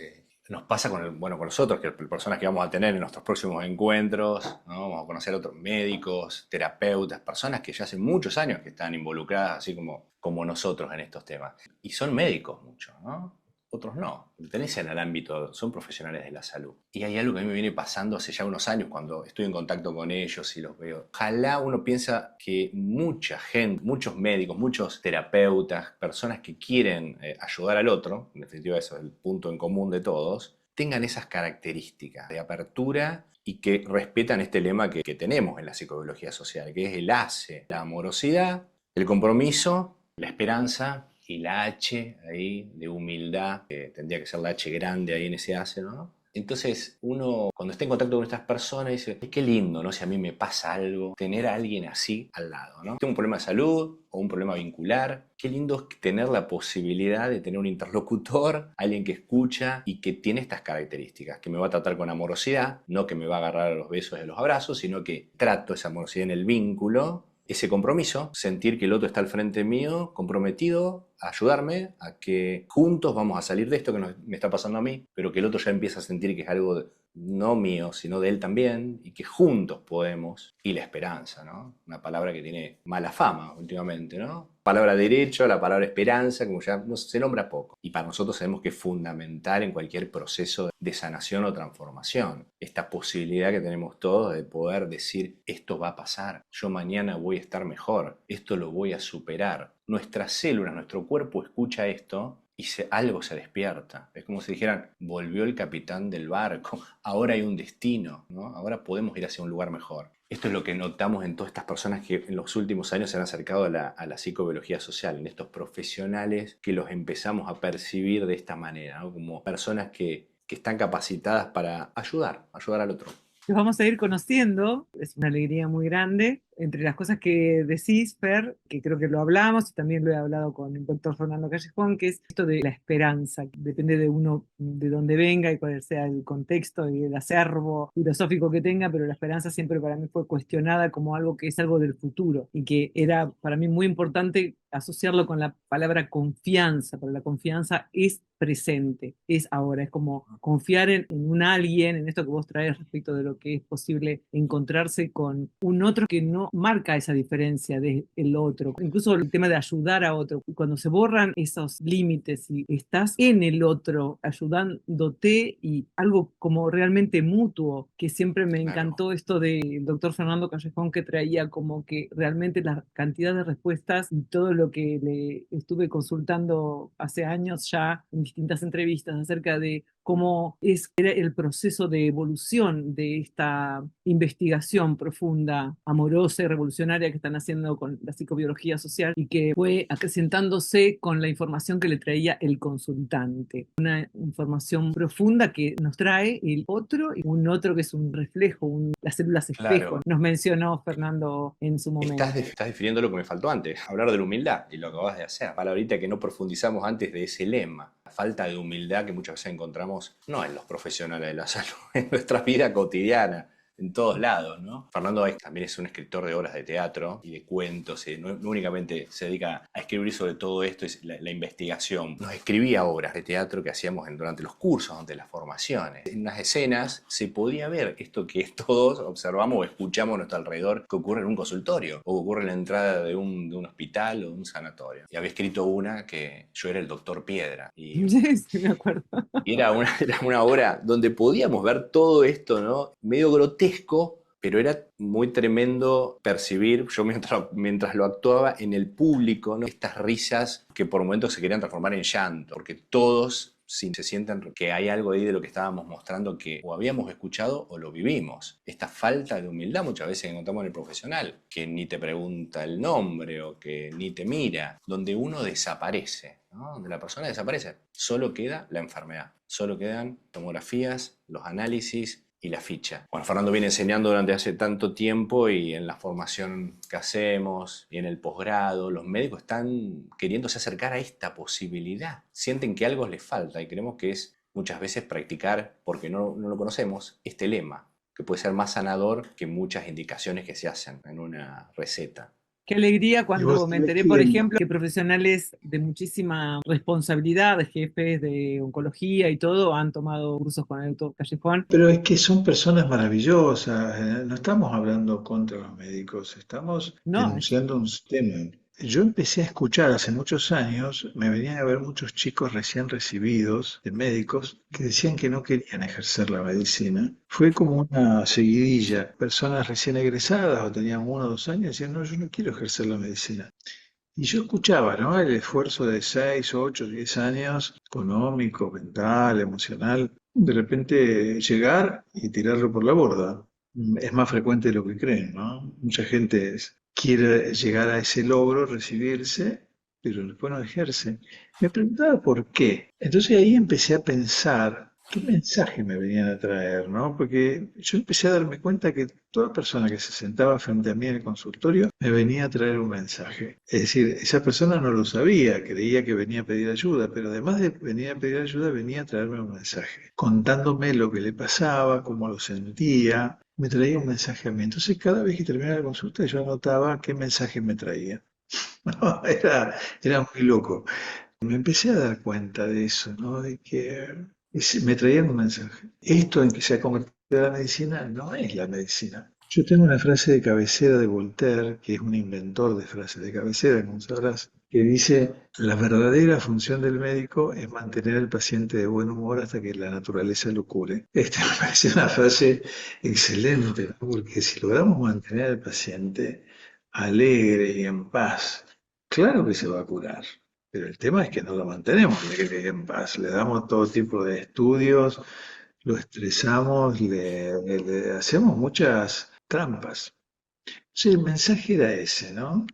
nos pasa con nosotros, que personas que vamos a tener en nuestros próximos encuentros, ¿no? Vamos a conocer a otros médicos, terapeutas, personas que ya hace muchos años que están involucradas, así como nosotros en estos temas. Y son médicos muchos, ¿no? otros no. Pertenecen al ámbito, son profesionales de la salud. Y hay algo que a mí me viene pasando hace ya unos años cuando estoy en contacto con ellos y los veo. Ojalá uno piensa que mucha gente, muchos médicos, muchos terapeutas, personas que quieren ayudar al otro, en definitiva eso es el punto en común de todos, tengan esas características de apertura y que respetan este lema que tenemos en la psicobiología social, que es el ACE, la amorosidad, el compromiso, la esperanza y la H ahí de humildad, que tendría que ser la H grande ahí en ese ACE, ¿no? Entonces uno cuando está en contacto con estas personas dice, qué lindo, ¿no? Si a mí me pasa algo, tener a alguien así al lado, ¿no? Tengo un problema de salud o un problema vincular, qué lindo es tener la posibilidad de tener un interlocutor, alguien que escucha y que tiene estas características, que me va a tratar con amorosidad, no que me va a agarrar a los besos y a los abrazos, sino que trato esa amorosidad en el vínculo, ese compromiso, sentir que el otro está al frente mío, comprometido a ayudarme, a que juntos vamos a salir de esto que me está pasando a mí, pero que el otro ya empieza a sentir que es algo no mío, sino de él también, y que juntos podemos. Y la esperanza, ¿no? Una palabra que tiene mala fama últimamente, ¿no? Palabra derecho, la palabra esperanza, como ya no, se nombra poco. Y para nosotros sabemos que es fundamental en cualquier proceso de sanación o transformación. Esta posibilidad que tenemos todos de poder decir, esto va a pasar, yo mañana voy a estar mejor, esto lo voy a superar. Nuestras células, nuestro cuerpo escucha esto y algo se despierta. Es como si dijeran, volvió el capitán del barco, ahora hay un destino, ¿no? Ahora podemos ir hacia un lugar mejor. Esto es lo que notamos en todas estas personas que en los últimos años se han acercado a la psicobiología social, en estos profesionales que los empezamos a percibir de esta manera, ¿no? Como personas que están capacitadas para ayudar al otro. Los vamos a ir conociendo, es una alegría muy grande. Entre las cosas que decís, Fer, que creo que lo hablamos y también lo he hablado con el doctor Fernando Callejón, que es esto de la esperanza. Depende de uno, de dónde venga y cuál sea el contexto y el acervo filosófico que tenga, pero la esperanza siempre para mí fue cuestionada como algo que es algo del futuro y que era para mí muy importante asociarlo con la palabra confianza, pero la confianza es presente, es ahora, es como confiar en un alguien, en esto que vos traes respecto de lo que es posible encontrarse con un otro que no marca esa diferencia del otro, incluso el tema de ayudar a otro, cuando se borran esos límites y estás en el otro ayudándote y algo como realmente mutuo, que siempre me encantó esto del doctor Fernando Callejón que traía como que realmente la cantidad de respuestas y todo lo que le estuve consultando hace años ya en distintas entrevistas acerca de cómo era el proceso de evolución de esta investigación profunda, amorosa y revolucionaria que están haciendo con la psicobiología social y que fue acrecentándose con la información que le traía el consultante. Una información profunda que nos trae el otro y un otro que es un reflejo, las células espejo. Nos mencionó Fernando en su momento. Estás definiendo lo que me faltó antes, hablar de la humildad y lo acabas de hacer. Palabrita que no profundizamos antes de ese lema. La falta de humildad que muchas veces encontramos no en los profesionales de la salud, en nuestra vida cotidiana, en todos lados, ¿no? Fernando también es un escritor de obras de teatro y de cuentos, y no únicamente se dedica a escribir sobre todo esto, es la investigación. Nos escribía obras de teatro que hacíamos durante los cursos, durante las formaciones. En las escenas se podía ver esto que todos observamos o escuchamos a nuestro alrededor que ocurre en un consultorio o que ocurre en la entrada de un hospital o de un sanatorio. Y había escrito una que yo era el doctor Piedra. Y sí, me acuerdo. Y era una obra donde podíamos ver todo esto, ¿no? Medio grotesco, pero era muy tremendo percibir, yo mientras lo actuaba, en el público, ¿no? Estas risas que por momentos se querían transformar en llanto, porque todos se sienten que hay algo ahí de lo que estábamos mostrando que o habíamos escuchado o lo vivimos. Esta falta de humildad muchas veces encontramos en el profesional, que ni te pregunta el nombre o que ni te mira, donde uno desaparece, ¿no? Donde la persona desaparece. Solo queda la enfermedad, solo quedan tomografías, los análisis y la ficha. Bueno, Fernando viene enseñando durante hace tanto tiempo y en la formación que hacemos y en el posgrado, los médicos están queriéndose acercar a esta posibilidad. Sienten que algo les falta y creemos que es muchas veces practicar, porque no lo conocemos, este lema, que puede ser más sanador que muchas indicaciones que se hacen en una receta. Qué alegría cuando me enteré, por ejemplo, que profesionales de muchísima responsabilidad, jefes de oncología y todo, han tomado cursos con el doctor Callejón. Pero es que son personas maravillosas, no estamos hablando contra los médicos, estamos denunciando un sistema. yo empecé a escuchar hace muchos años, me venían a ver muchos chicos recién recibidos de médicos que decían que no querían ejercer la medicina. Fue como una seguidilla, personas recién egresadas o tenían 1 o 2 años, decían, no, yo no quiero ejercer la medicina. Y yo escuchaba, ¿no? El esfuerzo de 6, 8, 10 años, económico, mental, emocional, de repente llegar y tirarlo por la borda. Es más frecuente de lo que creen, ¿no? Mucha gente quiere llegar a ese logro, recibirse, pero después no ejerce. Me preguntaba por qué. Entonces ahí empecé a pensar qué mensaje me venían a traer, ¿no? Porque yo empecé a darme cuenta que toda persona que se sentaba frente a mí en el consultorio me venía a traer un mensaje. Es decir, esa persona no lo sabía, creía que venía a pedir ayuda, pero además de venir a pedir ayuda, venía a traerme un mensaje, contándome lo que le pasaba, cómo lo sentía, me traía un mensaje a mí. Entonces, cada vez que terminaba la consulta, yo anotaba qué mensaje me traía. No, era muy loco. Me empecé a dar cuenta de eso, ¿no? De que me traían un mensaje. Esto en que se ha convertido la medicina no es la medicina. Yo tengo una frase de cabecera de Voltaire, que es un inventor de frases de cabecera, como sabrás, que dice, la verdadera función del médico es mantener al paciente de buen humor hasta que la naturaleza lo cure. Esta me parece una frase excelente, ¿no? Porque si logramos mantener al paciente alegre y en paz, claro que se va a curar. Pero el tema es que no lo mantenemos en paz. Le damos todo tipo de estudios, lo estresamos, le hacemos muchas trampas. Sí, el mensaje era ese, ¿no?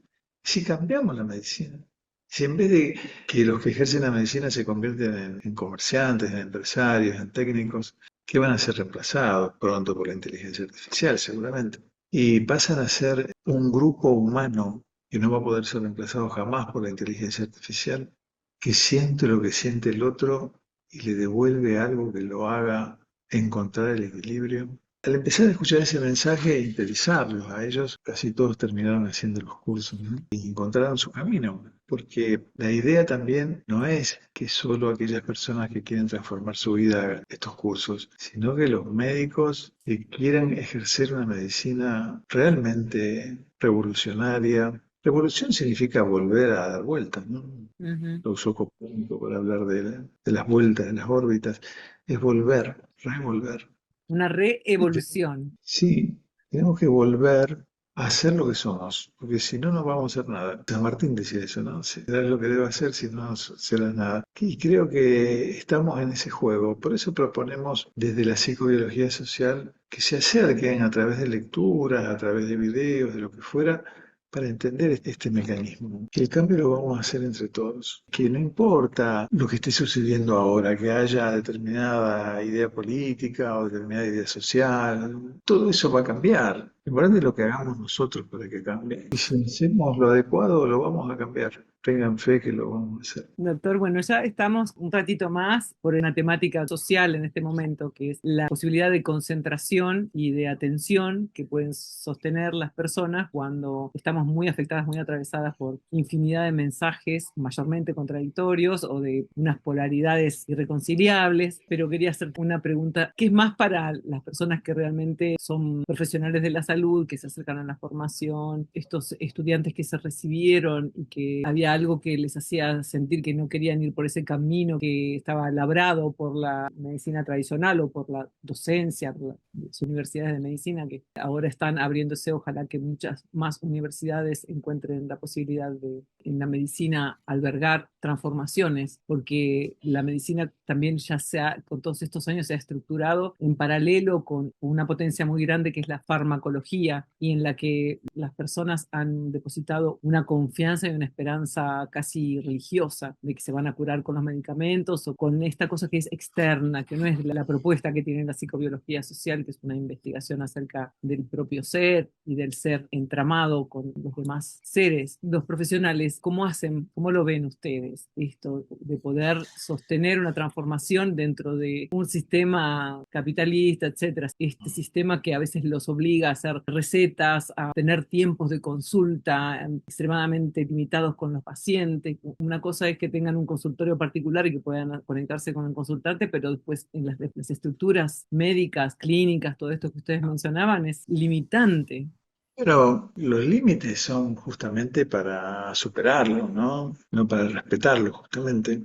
Si cambiamos la medicina, si en vez de que los que ejercen la medicina se convierten en comerciantes, en empresarios, en técnicos, que van a ser reemplazados pronto por la inteligencia artificial, seguramente, y pasan a ser un grupo humano que no va a poder ser reemplazado jamás por la inteligencia artificial, que siente lo que siente el otro y le devuelve algo que lo haga encontrar el equilibrio. Al empezar a escuchar ese mensaje e interesarlos a ellos, casi todos terminaron haciendo los cursos, ¿no? Y encontraron su camino. Porque la idea también no es que solo aquellas personas que quieren transformar su vida hagan estos cursos, sino que los médicos que quieran ejercer una medicina realmente revolucionaria. Revolución significa volver a dar vueltas, ¿no? Ujú. Lo usó Copérnico para hablar de las vueltas, de las órbitas. Es volver, revolver. Una reevolución. Sí, tenemos que volver a hacer lo que somos, porque si no, no vamos a hacer nada. San Martín decía eso, ¿no? Será lo que debo hacer, si no, será nada. Y creo que estamos en ese juego. Por eso proponemos desde la psicobiología social que se acerquen a través de lecturas, a través de videos, de lo que fuera, para entender este mecanismo. Que el cambio lo vamos a hacer entre todos. Que no importa lo que esté sucediendo ahora, que haya determinada idea política o determinada idea social, todo eso va a cambiar. Lo importante es lo que hagamos nosotros para que cambie. Y si hacemos lo adecuado, lo vamos a cambiar. Tengan fe que lo vamos a hacer. Doctor, bueno, ya estamos un ratito más por una temática social en este momento, que es la posibilidad de concentración y de atención que pueden sostener las personas cuando estamos muy afectadas, muy atravesadas por infinidad de mensajes, mayormente contradictorios o de unas polaridades irreconciliables. Pero quería hacer una pregunta que es más para las personas que realmente son profesionales de la salud, que se acercan a la formación, estos estudiantes que se recibieron y que había algo que les hacía sentir que no querían ir por ese camino que estaba labrado por la medicina tradicional o por la docencia, por las universidades de medicina que ahora están abriéndose. Ojalá que muchas más universidades encuentren la posibilidad de en la medicina albergar transformaciones, porque la medicina también ya con todos estos años se ha estructurado en paralelo con una potencia muy grande que es la farmacología, y en la que las personas han depositado una confianza y una esperanza casi religiosa de que se van a curar con los medicamentos o con esta cosa que es externa, que no es la propuesta que tiene la psicobiología social, que es una investigación acerca del propio ser y del ser entramado con los demás seres. Los profesionales, ¿cómo hacen, cómo lo ven ustedes esto de poder sostener una transformación dentro de un sistema capitalista, etcétera? Este sistema que a veces los obliga a hacer recetas, a tener tiempos de consulta extremadamente limitados con los pacientes. Una cosa es que tengan un consultorio particular y que puedan conectarse con el consultante, pero después en las estructuras médicas, clínicas, todo esto que ustedes mencionaban es limitante. Pero los límites son justamente para superarlos, ¿no? No para respetarlos, justamente.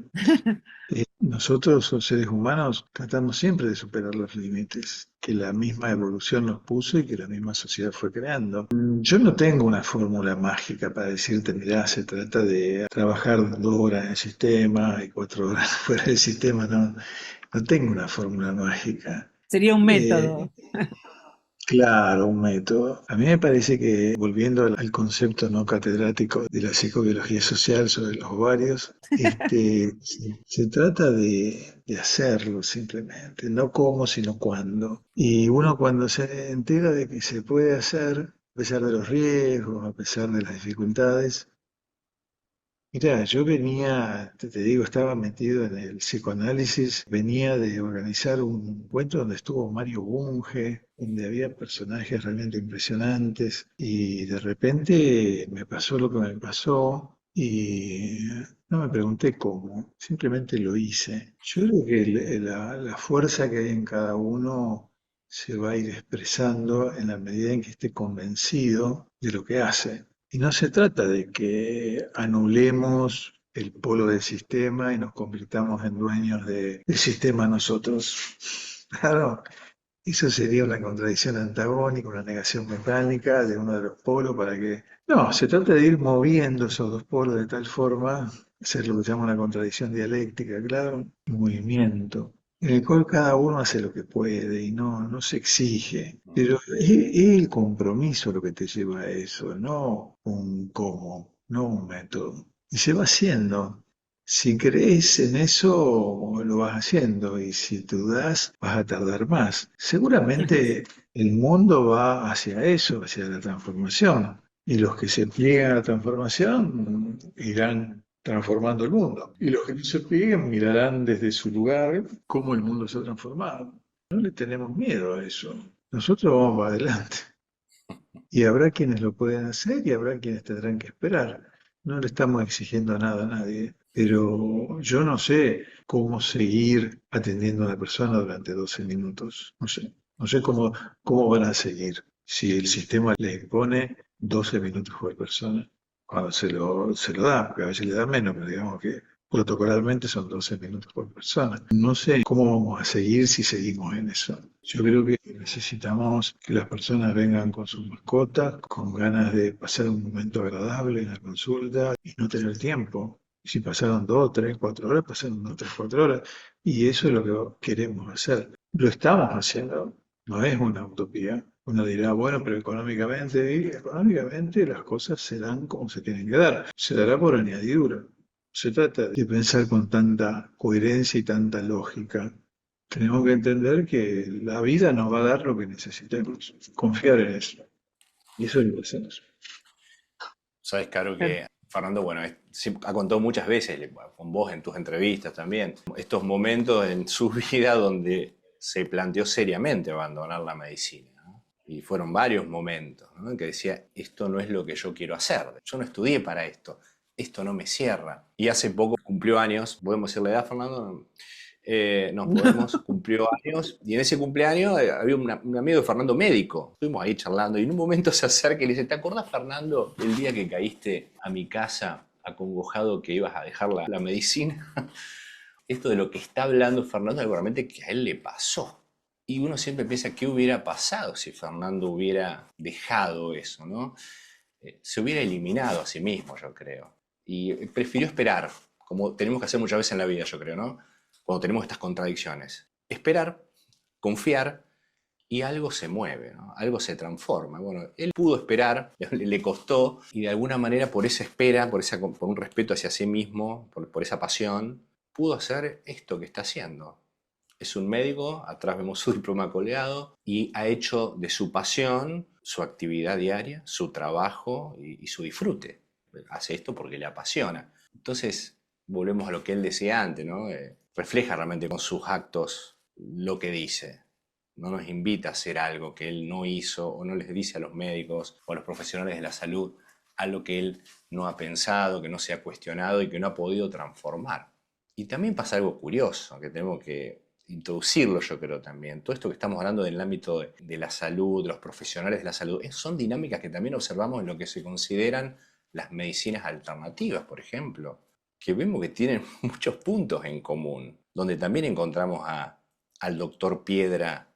Nosotros, los seres humanos, tratamos siempre de superar los límites que la misma evolución nos puso y que la misma sociedad fue creando. Yo no tengo una fórmula mágica para decirte, mirá, se trata de trabajar 2 horas en el sistema y 4 horas fuera del sistema, no, no tengo una fórmula mágica. Sería un Eh, método. Claro, un método. A mí me parece que, volviendo al concepto no catedrático de la psicobiología social sobre los ovarios, se trata de hacerlo simplemente, no cómo, sino cuándo. Y uno cuando se entera de que se puede hacer, a pesar de los riesgos, a pesar de las dificultades. Mira, yo venía, te digo, estaba metido en el psicoanálisis, venía de organizar un encuentro donde estuvo Mario Bunge, donde había personajes realmente impresionantes, y de repente me pasó lo que me pasó y no me pregunté cómo, simplemente lo hice. Yo creo que la fuerza que hay en cada uno se va a ir expresando en la medida en que esté convencido de lo que hace. Y no se trata de que anulemos el polo del sistema y nos convirtamos en dueños del sistema nosotros. Claro, eso sería una contradicción antagónica, una negación mecánica de uno de los polos para que... No, se trata de ir moviendo esos dos polos de tal forma, hacer lo que se llama una contradicción dialéctica, claro, un movimiento, en el cual cada uno hace lo que puede y no se exige. Pero es el compromiso lo que te lleva a eso, no un cómo, no un método. Y se va haciendo. Si crees en eso, lo vas haciendo, y si dudas, vas a tardar más. Seguramente el mundo va hacia eso, hacia la transformación, y los que se pliegan a la transformación irán transformando el mundo, y los que no se plieguen mirarán desde su lugar cómo el mundo se ha transformado. No le tenemos miedo a eso. Nosotros vamos para adelante. Y habrá quienes lo pueden hacer y habrá quienes tendrán que esperar. No le estamos exigiendo nada a nadie, pero yo no sé cómo seguir atendiendo a una persona durante 12 minutos. No sé. No sé cómo van a seguir si el sistema les impone 12 minutos por persona cuando se lo da, porque a veces le da menos, pero digamos que protocolarmente son 12 minutos por persona. No sé cómo vamos a seguir si seguimos en eso. Yo creo que necesitamos que las personas vengan con sus mascotas, con ganas de pasar un momento agradable en la consulta y no tener tiempo. Si pasaron 2, 3, 4 horas, pasaron 2, 3, 4 horas. Y eso es lo que queremos hacer. Lo estamos haciendo, no es una utopía. Uno dirá, bueno, pero económicamente, y económicamente las cosas se dan como se tienen que dar. Se dará por añadidura. Se trata de pensar con tanta coherencia y tanta lógica. Tenemos que entender que la vida nos va a dar lo que necesitemos. Confiar en eso. Y eso es lo que hacemos. Sabes, Caro, que Fernando, bueno, ha contado muchas veces, con vos en tus entrevistas también, estos momentos en su vida donde se planteó seriamente abandonar la medicina, ¿no? Y fueron varios momentos, ¿no? En que decía, esto no es lo que yo quiero hacer, yo no estudié para esto no me cierra. Y hace poco cumplió años, ¿podemos decir la edad, Fernando? No, Podemos cumplió años y en ese cumpleaños había un amigo de Fernando médico. Estuvimos ahí charlando y en un momento se acerca y le dice, ¿te acordás, Fernando, el día que caíste a mi casa acongojado que ibas a dejar la medicina? Esto de lo que está hablando Fernando seguramente que a él le pasó. Y uno siempre piensa qué hubiera pasado si Fernando hubiera dejado eso, ¿no? Se hubiera eliminado a sí mismo, yo creo. Y prefirió esperar, como tenemos que hacer muchas veces en la vida, yo creo, ¿no? Cuando tenemos estas contradicciones. Esperar, confiar y algo se mueve, ¿no? Algo se transforma. Bueno, él pudo esperar, le costó y de alguna manera por esa espera, por un respeto hacia sí mismo, por esa pasión, pudo hacer esto que está haciendo. Es un médico, atrás vemos su diploma colgado y ha hecho de su pasión su actividad diaria, su trabajo y su disfrute. Hace esto porque le apasiona. Entonces, volvemos a lo que él decía antes, ¿no? Refleja realmente con sus actos lo que dice. No nos invita a hacer algo que él no hizo o no les dice a los médicos o a los profesionales de la salud algo que él no ha pensado, que no se ha cuestionado y que no ha podido transformar. Y también pasa algo curioso, que tenemos que introducirlo, yo creo también. Todo esto que estamos hablando del ámbito de la salud, de los profesionales de la salud, son dinámicas que también observamos en lo que se consideran las medicinas alternativas, por ejemplo, que vemos que tienen muchos puntos en común, donde también encontramos al doctor Piedra,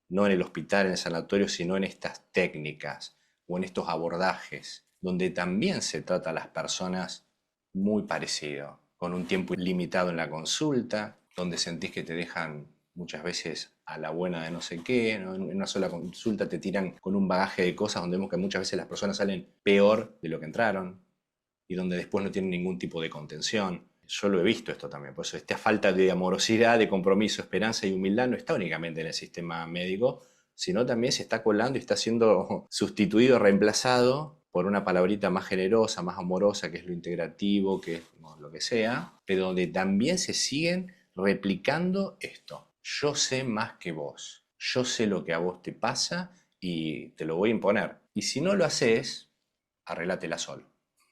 no en el hospital, en el sanatorio, sino en estas técnicas o en estos abordajes, donde también se trata a las personas muy parecido, con un tiempo limitado en la consulta, donde sentís que te dejan muchas veces a la buena de no sé qué, ¿no? En una sola consulta te tiran con un bagaje de cosas donde vemos que muchas veces las personas salen peor de lo que entraron y donde después no tienen ningún tipo de contención. Yo lo he visto esto también, por eso esta falta de amorosidad, de compromiso, esperanza y humildad no está únicamente en el sistema médico, sino también se está colando y está siendo sustituido, reemplazado por una palabrita más generosa, más amorosa, que es lo integrativo, que es lo que sea, pero donde también se siguen replicando esto. Yo sé más que vos, yo sé lo que a vos te pasa y te lo voy a imponer. Y si no lo haces, arreglátela solo.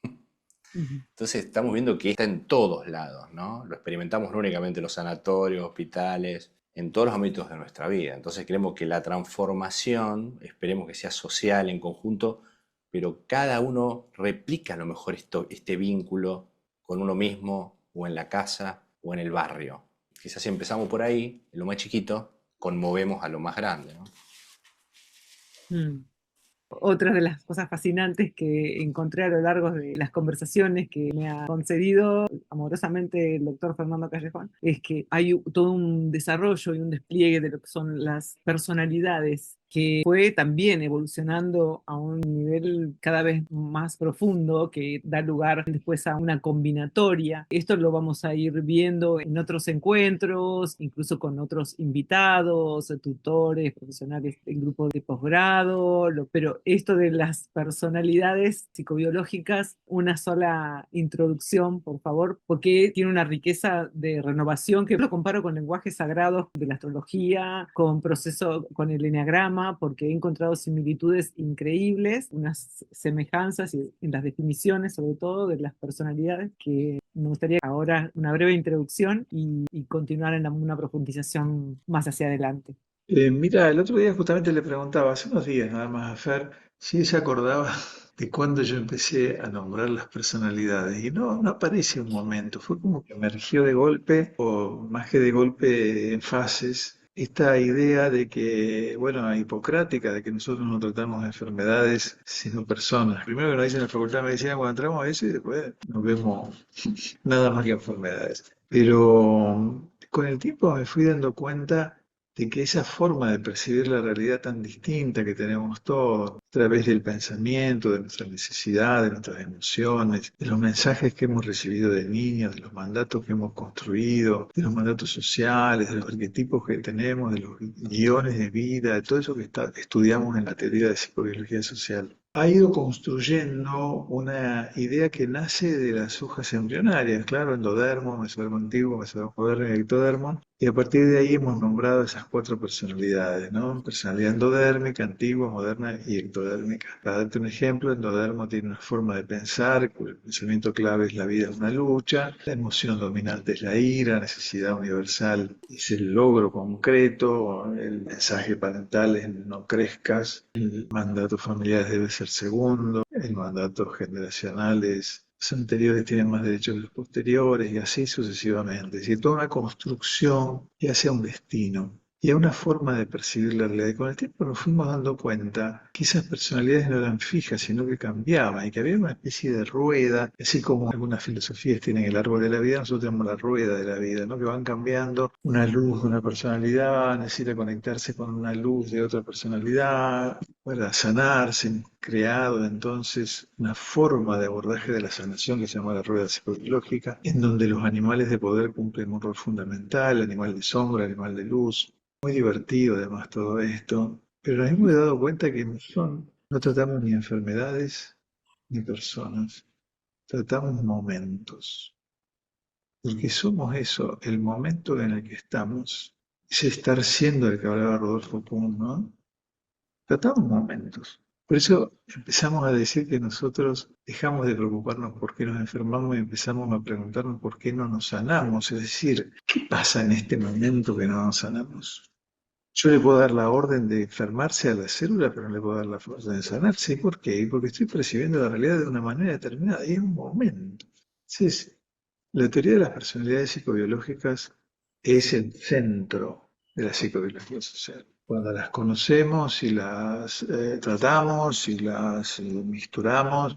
Ujú. Entonces estamos viendo que está en todos lados, ¿no? Lo experimentamos no únicamente en los sanatorios, hospitales, en todos los ámbitos de nuestra vida. Entonces creemos que la transformación, esperemos que sea social, en conjunto, pero cada uno replica a lo mejor este vínculo con uno mismo, o en la casa, o en el barrio. Quizás si empezamos por ahí, en lo más chiquito, conmovemos a lo más grande, ¿no? Mm. Otra de las cosas fascinantes que encontré a lo largo de las conversaciones que me ha concedido amorosamente el doctor Fernando Callejón es que hay todo un desarrollo y un despliegue de lo que son las personalidades que fue también evolucionando a un nivel cada vez más profundo que da lugar después a una combinatoria. Esto lo vamos a ir viendo en otros encuentros, incluso con otros invitados, tutores, profesionales del grupo de posgrado, pero esto de las personalidades psicobiológicas, una sola introducción, por favor, porque tiene una riqueza de renovación que lo comparo con lenguajes sagrados de la astrología, con proceso, con el eneagrama, porque he encontrado similitudes increíbles, unas semejanzas en las definiciones, sobre todo de las personalidades, que me gustaría ahora una breve introducción y continuar en una profundización más hacia adelante. Mira, el otro día justamente le preguntaba, hace unos días nada más a Fer, si ella acordaba de cuando yo empecé a nombrar las personalidades. Y no, no aparece un momento, fue como que emergió de golpe, o más que de golpe en fases, esta idea de que, bueno, hipocrática, de que nosotros no tratamos enfermedades sino personas. Primero que nos dicen en la Facultad de Medicina cuando entramos a eso y después nos vemos nada más que enfermedades. Pero con el tiempo me fui dando cuenta de que esa forma de percibir la realidad tan distinta que tenemos todos, a través del pensamiento, de nuestras necesidades, de nuestras emociones, de los mensajes que hemos recibido de niños, de los mandatos que hemos construido, de los mandatos sociales, de los arquetipos que tenemos, de los guiones de vida, de todo eso que estudiamos en la teoría de psicobiología social, ha ido construyendo una idea que nace de las hojas embrionarias, claro, endodermo, mesodermo antiguo, mesodermo moderno y ectodermo, y a partir de ahí hemos nombrado esas cuatro personalidades, ¿no? Personalidad endodérmica, antigua, moderna y ectodérmica. Para darte un ejemplo, endodermo tiene una forma de pensar, cuyo pensamiento clave es la vida es una lucha, la emoción dominante es la ira, la necesidad universal es el logro concreto, el mensaje parental es no crezcas, el mandato familiar debe ser segundo, el mandato generacional es los anteriores tienen más derechos que los posteriores y así sucesivamente. Es decir, toda una construcción que hace a un destino y a una forma de percibir la realidad. Y con el tiempo nos fuimos dando cuenta que esas personalidades no eran fijas, sino que cambiaban y que había una especie de rueda, así como algunas filosofías tienen el árbol de la vida, nosotros tenemos la rueda de la vida, ¿no? Que van cambiando. Una luz de una personalidad necesita conectarse con una luz de otra personalidad para sanarse. Hemos creado entonces una forma de abordaje de la sanación que se llama la rueda psicológica, en donde los animales de poder cumplen un rol fundamental, animal de sombra, animal de luz. Muy divertido además todo esto, pero nos hemos dado cuenta que no tratamos ni enfermedades ni personas, tratamos momentos, porque somos eso, el momento en el que estamos, es estar siendo el que hablaba Rodolfo Kuhn, ¿no? Tratamos momentos. Por eso empezamos a decir que nosotros dejamos de preocuparnos por qué nos enfermamos y empezamos a preguntarnos por qué no nos sanamos. Es decir, ¿qué pasa en este momento que no nos sanamos? Yo le puedo dar la orden de enfermarse a la célula, pero no le puedo dar la orden de sanarse. ¿Por qué? Porque estoy percibiendo la realidad de una manera determinada y en un momento. Entonces, la teoría de las personalidades psicobiológicas es el centro de la psicobiología social. Cuando las conocemos y las tratamos y las misturamos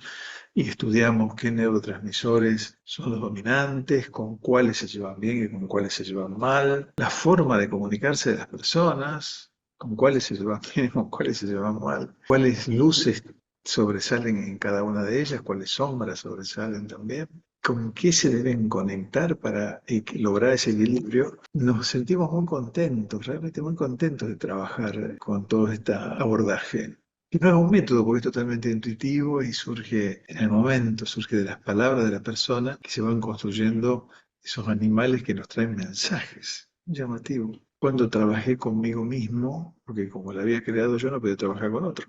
y estudiamos qué neurotransmisores son los dominantes, con cuáles se llevan bien y con cuáles se llevan mal, la forma de comunicarse de las personas, con cuáles se llevan bien y con cuáles se llevan mal, cuáles luces sobresalen en cada una de ellas, cuáles sombras sobresalen también, con qué se deben conectar para lograr ese equilibrio, nos sentimos muy contentos, realmente muy contentos de trabajar con todo este abordaje. Y no es un método porque es totalmente intuitivo y surge en el momento, surge de las palabras de la persona que se van construyendo esos animales que nos traen mensajes. Llamativo. Cuando trabajé conmigo mismo, porque como la había creado yo no podía trabajar con otro.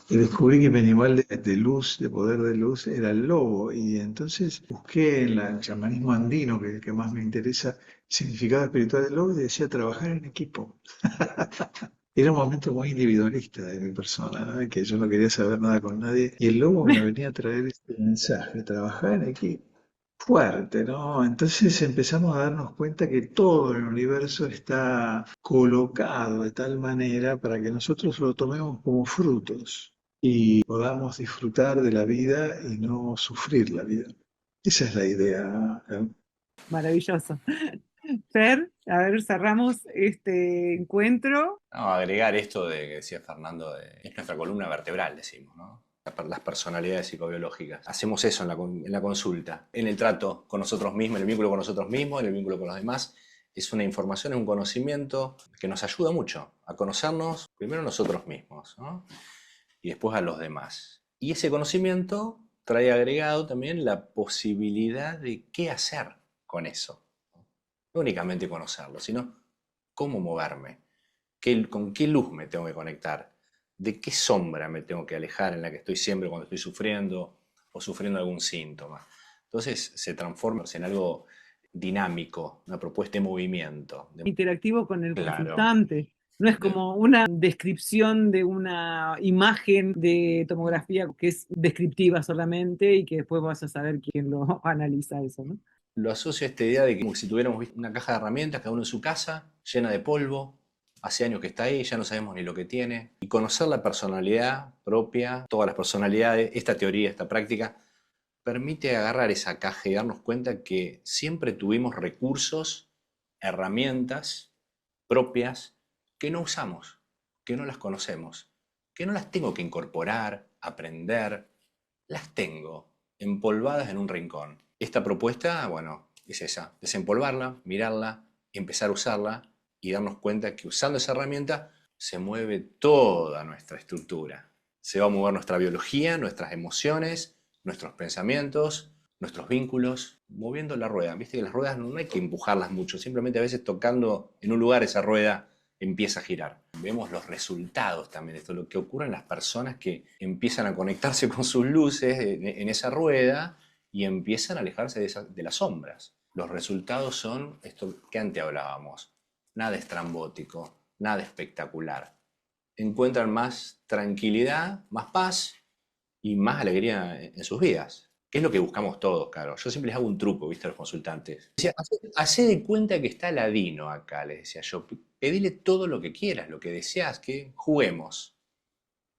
Y descubrí que mi animal de luz, de poder de luz, era el lobo. Y entonces busqué en el chamanismo andino, que es el que más me interesa, el significado espiritual del lobo y decía trabajar en equipo. Era un momento muy individualista de mi persona, ¿no? Que yo no quería saber nada con nadie. Y el lobo me venía a traer este mensaje, trabajar en equipo. Fuerte, ¿no? Entonces empezamos a darnos cuenta que todo el universo está colocado de tal manera para que nosotros lo tomemos como frutos y podamos disfrutar de la vida y no sufrir la vida. Esa es la idea, ¿no? Maravilloso. Fer, a ver, cerramos este encuentro. No, agregar esto de que decía Fernando, es nuestra columna vertebral, decimos, ¿no? Las personalidades psicobiológicas. Hacemos eso en la consulta, en el trato con nosotros mismos, en el vínculo con nosotros mismos, en el vínculo con los demás. Es una información, es un conocimiento que nos ayuda mucho a conocernos primero nosotros mismos, ¿no? Y después a los demás. Y ese conocimiento trae agregado también la posibilidad de qué hacer con eso. No únicamente conocerlo, sino cómo moverme, con qué luz me tengo que conectar, de qué sombra me tengo que alejar en la que estoy siempre cuando estoy sufriendo o sufriendo algún síntoma. Entonces se transforma en algo dinámico, una propuesta de movimiento. Interactivo con el Claro. consultante. No es como una descripción de una imagen de tomografía que es descriptiva solamente y que después vas a saber quién lo analiza eso, ¿no? Lo asocio a esta idea de que como si tuviéramos una caja de herramientas, cada uno en su casa, llena de polvo, hace años que está ahí, ya no sabemos ni lo que tiene. Y conocer la personalidad propia, todas las personalidades, esta teoría, esta práctica, permite agarrar esa caja y darnos cuenta que siempre tuvimos recursos, herramientas propias que no usamos, que no las conocemos, que no las tengo que incorporar, aprender, las tengo empolvadas en un rincón. Esta propuesta, bueno, es esa, desempolvarla, mirarla, empezar a usarla y darnos cuenta que usando esa herramienta se mueve toda nuestra estructura. Se va a mover nuestra biología, nuestras emociones, nuestros pensamientos, nuestros vínculos, moviendo la rueda. Viste que las ruedas no hay que empujarlas mucho, simplemente a veces tocando en un lugar esa rueda empieza a girar. Vemos los resultados también de esto, lo que ocurre en las personas que empiezan a conectarse con sus luces en esa rueda y empiezan a alejarse de las sombras. Los resultados son esto que antes hablábamos, nada estrambótico, nada espectacular. Encuentran más tranquilidad, más paz y más alegría en sus vidas. Que es lo que buscamos todos, claro. Yo siempre les hago un truco, ¿viste? A los consultantes. Decía, hacé de cuenta que está Aladino acá, les decía yo. Pedile todo lo que quieras, lo que deseas, que juguemos.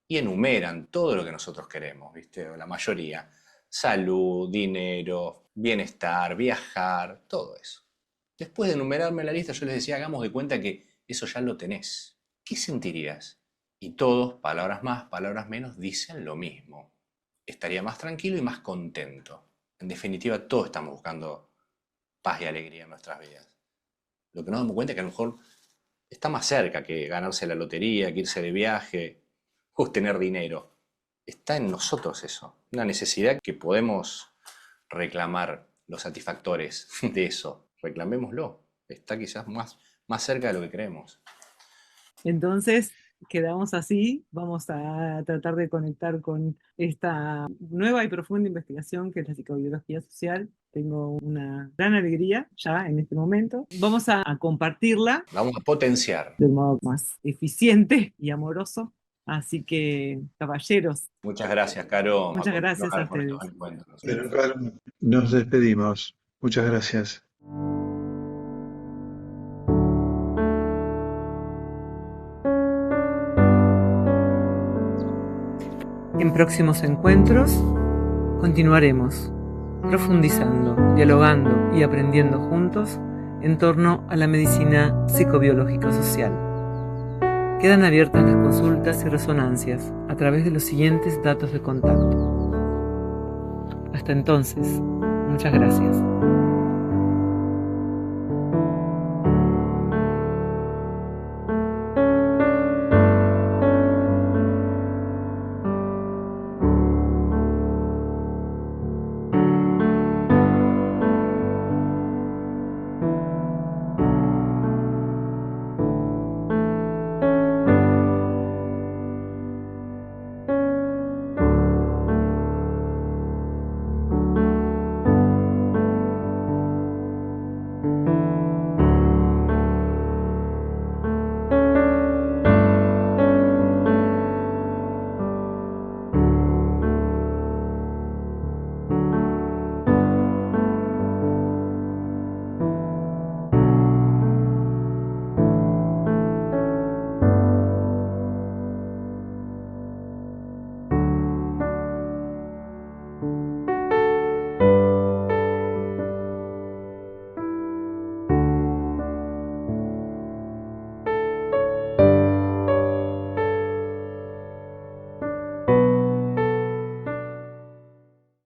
Y enumeran todo lo que nosotros queremos, ¿viste? La mayoría. Salud, dinero, bienestar, viajar, todo eso. Después de enumerarme la lista, yo les decía, hagamos de cuenta que eso ya lo tenés. ¿Qué sentirías? Y todos, palabras más, palabras menos, dicen lo mismo. Estaría más tranquilo y más contento. En definitiva, todos estamos buscando paz y alegría en nuestras vidas. Lo que nos damos cuenta es que a lo mejor está más cerca que ganarse la lotería, que irse de viaje, o tener dinero. Está en nosotros eso. Una necesidad que podemos reclamar los satisfactores de eso. Reclamémoslo. Está quizás más cerca de lo que creemos. Entonces, quedamos así. Vamos a tratar de conectar con esta nueva y profunda investigación que es la psicobiología social. Tengo una gran alegría ya en este momento. Vamos a compartirla Vamos a potenciar. de un modo más eficiente y amoroso. Así que, caballeros, Muchas gracias, Caro. muchas gracias a Con estos ustedes. encuentros. Pero claro, nos despedimos. Muchas gracias. En próximos encuentros continuaremos profundizando, dialogando y aprendiendo juntos en torno a la medicina psicobiológica social. Quedan abiertas las consultas y resonancias a través de los siguientes datos de contacto. Hasta entonces, muchas gracias.